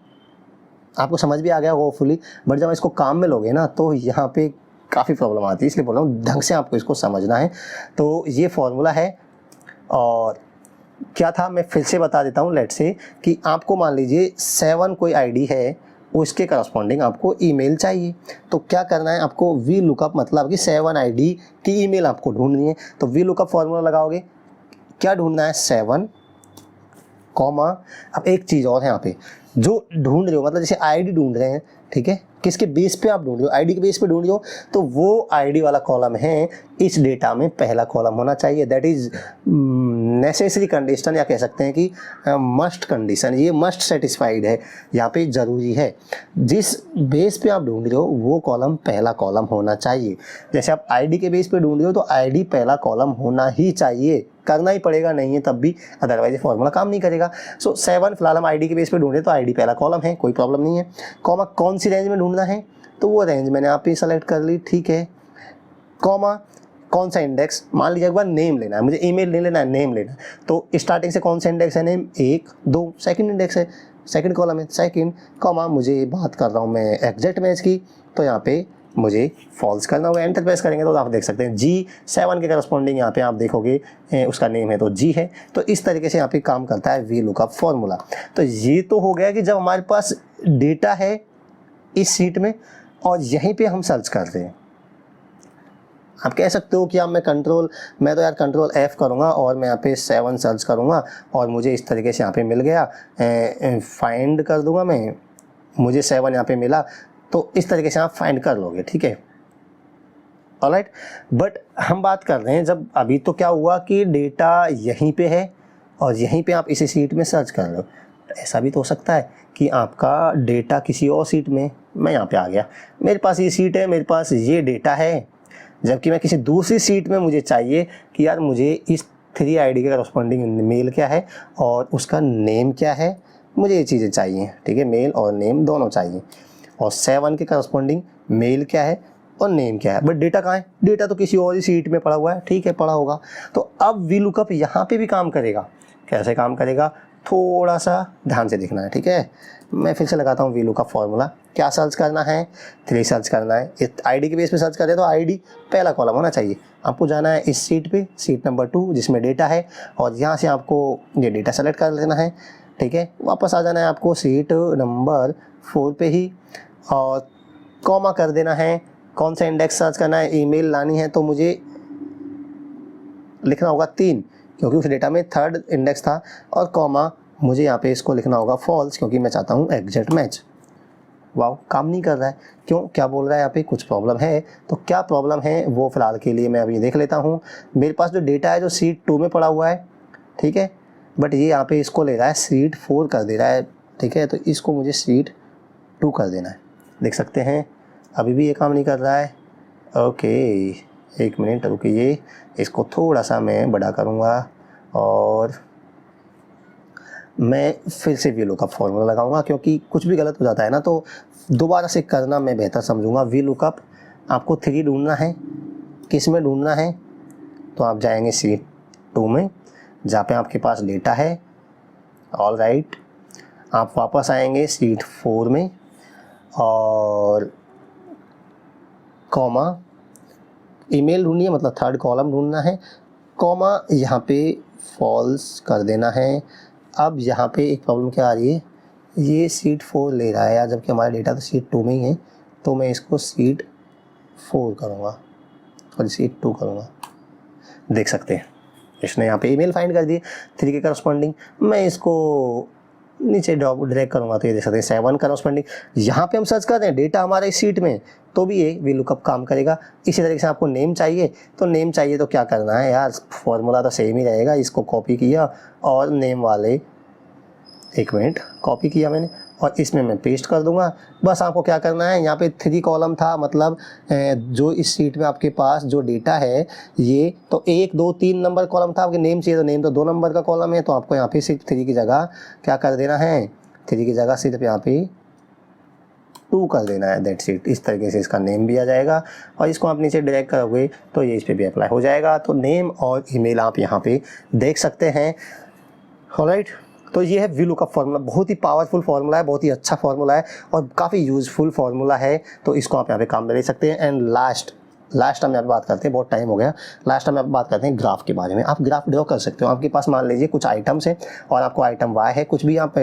आपको समझ भी आ गया होपफुली, बट जब इसको काम में लोगे ना तो यहाँ पे काफ़ी प्रॉब्लम आती है, इसलिए बोल रहा हूँ ढंग से आपको इसको समझना है। तो ये फॉर्मूला है, और क्या था मैं फिर से बता देता हूँ। लेट्स से कि आपको मान लीजिए 7 कोई ID है, उसके करस्पॉन्डिंग आपको ईमेल चाहिए, तो क्या करना है आपको, वी लुकअप मतलब कि 7 ID की ईमेल आपको ढूंढनी है। तो वी लुकअप फॉर्मूला लगाओगे, क्या ढूंढना है, 7 कॉमा। अब एक चीज़ और है यहाँ पे, जो ढूंढ रहे हो मतलब जैसे आईडी ढूंढ रहे हैं, ठीक है, किसके बेस पे आप ढूंढ रहे हो, आईडी के बेस पे ढूंढ रहे हो, तो वो आईडी वाला कॉलम है इस डेटा में पहला कॉलम होना चाहिए। दैट इज नेसेसरी कंडीशन, या कह सकते हैं कि मस्ट कंडीशन, ये मस्ट सेटिस्फाइड है, यहाँ पे ज़रूरी है। जिस बेस पे आप ढूंढ रहे हो वो कॉलम पहला कॉलम होना चाहिए। जैसे आप आईडी के बेस पे ढूंढ रहे हो तो आईडी पहला कॉलम होना ही चाहिए, करना ही पड़ेगा, नहीं है तब भी, अदरवाइज फॉर्मूला काम नहीं करेगा। सो 7 फिलहाल हम आईडी के बेस पे ढूंढे तो आईडी पहला कॉलम है, कोई प्रॉब्लम नहीं है। कॉमा कौन सी रेंज में ढूंढना है, तो वो रेंज मैंने आप ही सेलेक्ट कर ली, ठीक है। कॉमा कौन सा इंडेक्स, मान लीजिए एक बार नेम लेना है मुझे, ईमेल नहीं लेना है, नेम लेना है, तो स्टार्टिंग से कौन सा इंडेक्स है, नेम 1 2, सेकंड इंडेक्स है, सेकंड कॉलम है सेकंड। कॉमा मुझे बात कर रहा हूँ मैं एग्जैक्ट मैच की, तो यहाँ पे मुझे फॉल्स करना होगा। एंटर प्रेस करेंगे तो आप देख सकते हैं G7 के करस्पॉन्डिंग यहाँ पे आप देखोगे उसका नेम है तो G है। तो इस तरीके से यहाँ पे काम करता है वी लुकअप फॉर्मूला। तो ये तो हो गया कि जब हमारे पास डेटा है इस शीट में और यहीं पे हम सर्च कर रहे हैं। आप कह सकते हो कि अब मैं तो यार कंट्रोल F करूँगा और मैं यहाँ पे 7 सर्च करूँगा और मुझे इस तरीके से यहाँ पे मिल गया, फाइंड कर दूँगा मैं, मुझे 7 यहाँ पे मिला, तो इस तरीके से आप फाइंड कर लोगे, ठीक है, ऑलराइट। बट हम बात कर रहे हैं जब अभी तो क्या हुआ कि डेटा यहीं पे है और यहीं पे आप इसी सीट में सर्च कर रहे हो। ऐसा भी तो हो सकता है कि आपका डेटा किसी और सीट में, मैं यहाँ पे आ गया, मेरे पास ये सीट है, मेरे पास ये डेटा है, जबकि मैं किसी दूसरी सीट में मुझे चाहिए कि यार मुझे इस 3 आईडी के करस्पॉन्डिंग मेल क्या है और उसका नेम क्या है, मुझे ये चीज़ें चाहिए, ठीक है, मेल और नेम दोनों चाहिए। और 7 के करस्पॉन्डिंग मेल क्या है और नेम क्या है, बट डेटा कहाँ है, डेटा तो किसी और ही सीट में पड़ा हुआ है, ठीक है, पड़ा होगा। तो अब वी लुकअप यहाँ पे भी काम करेगा। कैसे काम करेगा, थोड़ा सा ध्यान से देखना है, ठीक है। मैं फिर से लगाता हूँ वी लुकअप फॉर्मूला। क्या सर्च करना है, 3 सर्च करना है। आईडी के बेस पे सर्च करें तो आईडी पहला कॉलम होना चाहिए। आपको जाना है इस सीट पे, सीट नंबर 2 जिसमें डेटा है, और यहाँ से आपको ये डेटा सेलेक्ट कर लेना है, ठीक है। वापस आ जाना है आपको सीट नंबर 4 पे ही, और कॉमा कर देना है। कौन सा इंडेक्स सर्च करना है, ईमेल लानी है, तो मुझे लिखना होगा 3 क्योंकि उस डेटा में 3rd इंडेक्स था, और कॉमा मुझे यहाँ पे इसको लिखना होगा फॉल्स क्योंकि मैं चाहता हूँ एग्जैक्ट मैच। वाह, काम नहीं कर रहा है, क्यों, क्या बोल रहा है यहाँ पे, कुछ प्रॉब्लम है। तो क्या प्रॉब्लम है वो फ़िलहाल के लिए मैं अभी देख लेता हूँ। मेरे पास जो डेटा है जो सीट 2 में पड़ा हुआ है, ठीक है, बट ये यहाँ पे इसको ले रहा है सीट 4 कर दे रहा है, ठीक है, तो इसको मुझे सीट 2 कर देना है। देख सकते हैं अभी भी ये काम नहीं कर रहा है। ओके, एक मिनट रुकिए, इसको थोड़ा सा मैं बड़ा करूँगा और मैं फिर से वी लुकअप फॉर्मूला लगाऊंगा, क्योंकि कुछ भी गलत हो जाता है ना तो दोबारा से करना मैं बेहतर समझूंगा। वी लुकअप आपको 3 ढूंढना है, किस में ढूंढना है, तो आप जाएंगे सीट 2 में जहाँ पे आपके पास डेटा है, ऑल राइट। आप वापस आएंगे सीट 4 में और कॉमा ईमेल ढूंढनी है, मतलब 3rd कॉलम ढूंढना है, कॉमा यहाँ पे फॉल्स कर देना है। अब यहाँ पे एक प्रॉब्लम क्या आ रही है, ये सीट 4 ले रहा है यार, जबकि हमारा डेटा तो सीट 2 में ही है, तो मैं इसको सीट 4 करूँगा और सीट 2 करूँगा। देख सकते हैं इसने यहाँ पे ईमेल फाइंड कर दिए 3 के करस्पॉन्डिंग। मैं इसको नीचे ड्रैग करूँगा तो ये देख सकते हैं 7 करस्पॉन्डिंग। यहाँ पे हम सर्च कर रहे हैं डेटा हमारा इस सीट में, तो भी ये वी लुकअप काम करेगा। इसी तरीके से आपको नेम चाहिए, तो नेम चाहिए तो क्या करना है यार, फॉर्मूला तो सेम ही रहेगा। इसको कॉपी किया और नेम वाले, एक मिनट, कॉपी किया मैंने और इसमें मैं पेस्ट कर दूंगा। बस आपको क्या करना है, यहाँ पे 3 कॉलम था, मतलब जो इस सीट में आपके पास जो डेटा है ये तो 1 2 3 नंबर कॉलम था। आपके नेम चाहिए तो नेम तो 2 नंबर का कॉलम है, तो आपको यहाँ पे सिर्फ 3 की जगह क्या कर देना है, 3 की जगह सिर्फ यहाँ पे 2 कर देना है, दैट्स इट। इस तरीके से इसका नेम भी आ जाएगा और इसको आप नीचे ड्रैग करोगे तो ये इस पर भी अप्लाई हो जाएगा। तो नेम और ईमेल आप यहाँ पे देख सकते हैं, ऑलराइट। तो ये है वी लुकअप फार्मूला, बहुत ही पावरफुल फार्मूला है, बहुत ही अच्छा फार्मूला है और काफ़ी यूज़फुल फार्मूला है, तो इसको आप यहाँ पे काम में ले सकते हैं। एंड लास्ट हम यहाँ पे बात करते हैं, बहुत टाइम हो गया, लास्ट हम यहाँ पे बात करते हैं ग्राफ के बारे में। आप ग्राफ ड्रॉ कर सकते हो, आपके पास मान लीजिए कुछ आइटम्स हैं और आपको आइटम वाई है, कुछ भी आप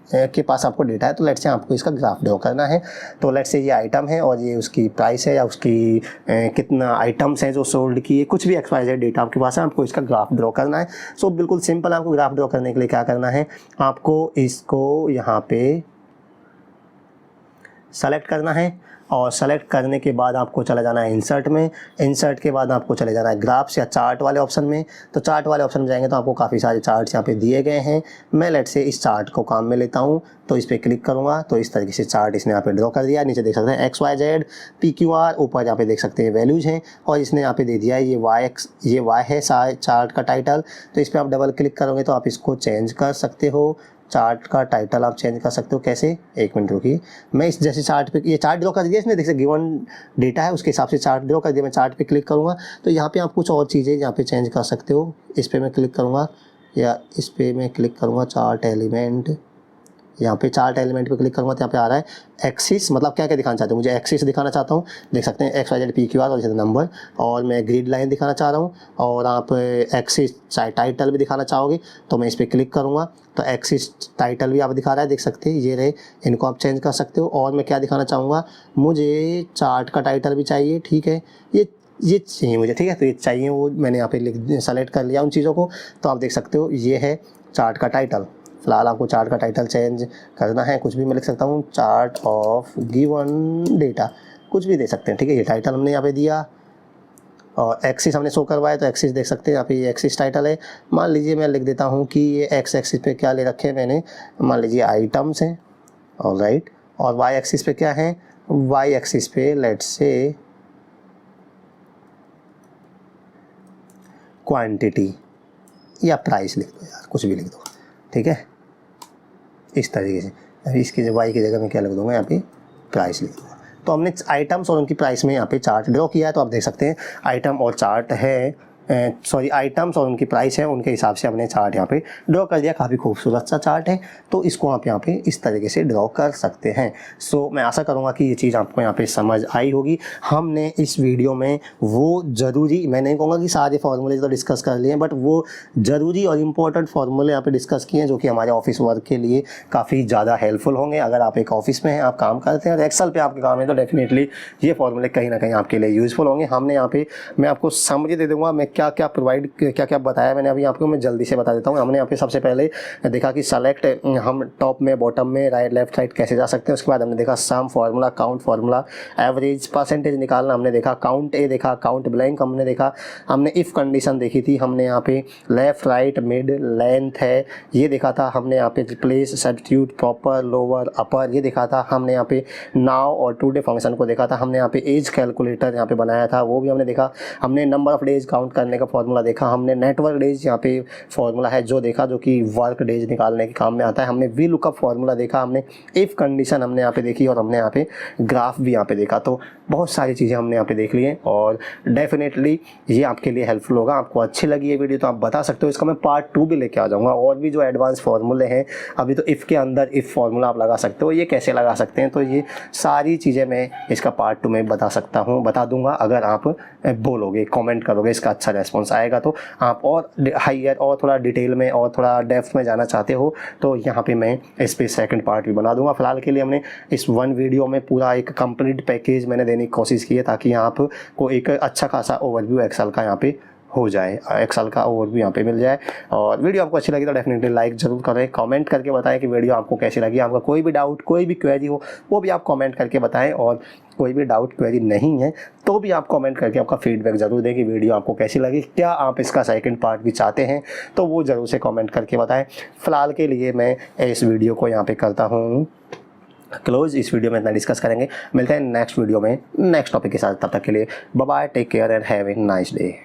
के पास आपको डेटा है, तो लेट्स से आपको इसका ग्राफ ड्रॉ करना है। तो लेट्स से ये आइटम है और ये उसकी प्राइस है या उसकी कितना आइटम्स हैं जो सोल्ड किए, कुछ भी XYZ डेटा आपके पास है, आपको इसका ग्राफ ड्रॉ करना है। सो बिल्कुल सिंपल, आपको ग्राफ ड्रॉ करने के लिए क्या करना है, आपको इसको यहाँ पे सेलेक्ट करना है और सेलेक्ट करने के बाद आपको चला जाना है इंसर्ट में। इंसर्ट के बाद आपको चले जाना है ग्राफ्स या चार्ट वाले ऑप्शन में। तो चार्ट वाले ऑप्शन में जाएंगे तो आपको काफ़ी सारे चार्ट्स यहाँ पे दिए गए हैं। मैं लेट से इस चार्ट को काम में लेता हूँ, तो इस पर क्लिक करूँगा तो इस तरीके से चार्ट इसने यहाँ पे ड्रॉ कर दिया। नीचे देख सकते हैं XYZ PQR, ऊपर यहाँ पे देख सकते हैं वैल्यूज़ हैं और इसने यहाँ पे दे दिया है ये Y है चार्ट का टाइटल। तो इस पर आप डबल क्लिक करोगे तो आप इसको चेंज कर सकते हो, चार्ट का टाइटल आप चेंज कर सकते हो। कैसे, एक मिनट रुकिए, मैं इस जैसे चार्ट पे, ये चार्ट ड्रॉ कर दिया इसने, देखिए गिवन डेटा है उसके हिसाब से चार्ट ड्रॉ कर दिया। मैं चार्ट पे क्लिक करूँगा तो यहाँ पे आप कुछ और चीज़ें यहाँ पे चेंज कर सकते हो। इस पे मैं क्लिक करूँगा या इस पे मैं क्लिक करूँगा, चार्ट एलिमेंट, यहाँ पे चार्ट एलिमेंट पे क्लिक करूँगा तो यहाँ पे आ रहा है एक्सिस, मतलब क्या क्या दिखाना चाहते हो, मुझे एक्सिस दिखाना चाहता हूँ। देख सकते हैं XYZ PQR और जैसे नंबर, और मैं ग्रिड लाइन दिखाना चाह रहा हूँ और आप एक्सिस टाइटल भी दिखाना चाहोगे तो मैं इस पर क्लिक करूँगा तो एक्सिस टाइटल भी आप दिखा रहा है, देख सकते हैं ये रहे, इनको आप चेंज कर सकते हो। और मैं क्या दिखाना चाहूँगा, मुझे चार्ट का टाइटल भी चाहिए, ठीक है, ये चाहिए मुझे, ठीक है, तो ये चाहिए, वो मैंने यहाँ पे सेलेक्ट कर लिया उन चीज़ों को। तो आप देख सकते हो ये है चार्ट का टाइटल। फिलहाल आपको चार्ट का टाइटल चेंज करना है, कुछ भी मैं लिख सकता हूँ, चार्ट ऑफ गिवन डेटा, कुछ भी दे सकते हैं, ठीक है। ये टाइटल हमने यहाँ पे दिया और एक्सिस हमने शो करवाया तो एक्सिस देख सकते हैं यहाँ पे, ये एक्सिस टाइटल है। मान लीजिए मैं लिख देता हूँ कि ये एक्स एक्सिस पे क्या ले रखे हैं मैंने, मान लीजिए आइटम्स हैं, और राइट, और वाई एक्सिस पे क्या है, वाई एक्सिस पे लेट्स से क्वांटिटी या प्राइस लिख दो यार, कुछ भी लिख दो, ठीक है, इस तरीके से। अभी इसकी वाई की जगह मैं क्या लिख दूँगा, यहाँ पे प्राइस लिख दूँगा। तो हमने आइटम्स और उनकी प्राइस में यहाँ पे चार्ट ड्रॉ किया है। तो आप देख सकते हैं आइटम और चार्ट है, आइटम्स और उनकी प्राइस है, उनके हिसाब से हमने चार्ट यहाँ पे ड्रॉ कर दिया। काफ़ी खूबसूरत सा चार्ट है, तो इसको आप यहाँ पे इस तरीके से ड्रॉ कर सकते हैं। सो मैं आशा करूँगा कि ये चीज़ आपको यहाँ पे समझ आई होगी। हमने इस वीडियो में वो ज़रूरी, मैं नहीं कहूँगा कि सारे फार्मूले तो डिस्कस कर लिए हैं, बट वो ज़रूरी और इम्पोर्टेंट फार्मूले यहाँ पे डिस्कस किए हैं जो कि हमारे ऑफिस वर्क के लिए काफ़ी ज़्यादा हेल्पफुल होंगे। अगर आप एक ऑफिस में हैं, आप काम करते हैं और एक्सेल पे आपके काम है, तो डेफिनेटली ये फार्मूले कहीं ना कहीं आपके लिए यूज़फुल होंगे। हमने यहाँ पे, मैं आपको समरी दे दूँगा, मैं क्या क्या प्रोवाइड, क्या क्या बताया मैंने अभी आपको, मैं जल्दी से बता देता हूँ। हमने यहाँ पे सबसे पहले देखा कि सेलेक्ट, हम टॉप में बॉटम में राइट लेफ्ट साइड कैसे जा सकते हैं। उसके बाद हमने देखा सम formula, count formula, average, percentage निकालना हमने देखा, काउंट ए देखा, काउंट ब्लैंक हमने देखा, हमने इफ़ कंडीशन देखी थी, हमने यहाँ पे लेफ़्ट राइट मिड लेंथ है ये देखा था, हमने यहाँ पे रिप्लेस, सब्स्टिट्यूट, प्रॉपर, लोअर, अपर ये देखा था, हमने यहाँ पे नाउ और टुडे फंक्शन को देखा था, हमने यहाँ पे एज कैलकुलेटर यहाँ पे बनाया था वो भी हमने देखा, हमने नंबर ऑफ डेज काउंट करने का फॉर्मूला देखा, हमने नेटवर्क डेज यहाँ पे फॉर्मूला है जो देखा, जो कि वर्क डेज निकालने के काम में आता है, हमने वी लुकअप फॉर्मूला देखा, हमने इफ़ कंडीशन हमने यहाँ पे देखी और हमने यहाँ पे ग्राफ भी यहाँ पे देखा। तो बहुत सारी चीज़ें हमने यहाँ पे देख ली हैं और डेफिनेटली ये आपके लिए हेल्पफुल होगा। आपको अच्छी लगी ये वीडियो तो आप बता सकते हो, इसका मैं पार्ट 2 भी लेके आ जाऊँगा, और भी जो एडवांस फार्मूले हैं। अभी तो इफ़ के अंदर इफ़ फार्मूला आप लगा सकते हो, ये कैसे लगा सकते हैं, तो ये सारी चीज़ें मैं इसका पार्ट 2 में बता दूँगा। अगर आप बोलोगे, कमेंट करोगे, इसका अच्छा रेस्पॉन्स आएगा, तो आप और हाइयर और थोड़ा डिटेल में और थोड़ा डेप्थ में जाना चाहते हो तो यहाँ पे मैं इस पर सेकंड पार्ट भी बना दूंगा। फिलहाल के लिए हमने इस 1 वीडियो में पूरा एक कंप्लीट पैकेज मैंने देने की कोशिश की है ताकि आपको एक अच्छा खासा ओवरव्यू एक्सेल का यहाँ पे हो जाए, एक्सेल का ओवरव्यू यहाँ पे मिल जाए। और वीडियो आपको अच्छी लगी तो डेफिनेटली लाइक ज़रूर करें, कमेंट करके बताएं कि वीडियो आपको कैसी लगी। आपका कोई भी डाउट, कोई भी क्वेरी हो वो भी आप कमेंट करके बताएं, और कोई भी डाउट क्वेरी नहीं है तो भी आप कमेंट करके आपका फीडबैक ज़रूर दें कि वीडियो आपको कैसी लगी। क्या आप इसका सेकंड पार्ट भी चाहते हैं तो वो ज़रूर से कमेंट करके बताएं। फ़िलहाल के लिए मैं इस वीडियो को यहाँ पे करता हूँ क्लोज। इस वीडियो में इतना डिस्कस करेंगे, मिलते हैं नेक्स्ट वीडियो में नेक्स्ट टॉपिक के साथ। तब तक के लिए bye bye, take care and have a nice day.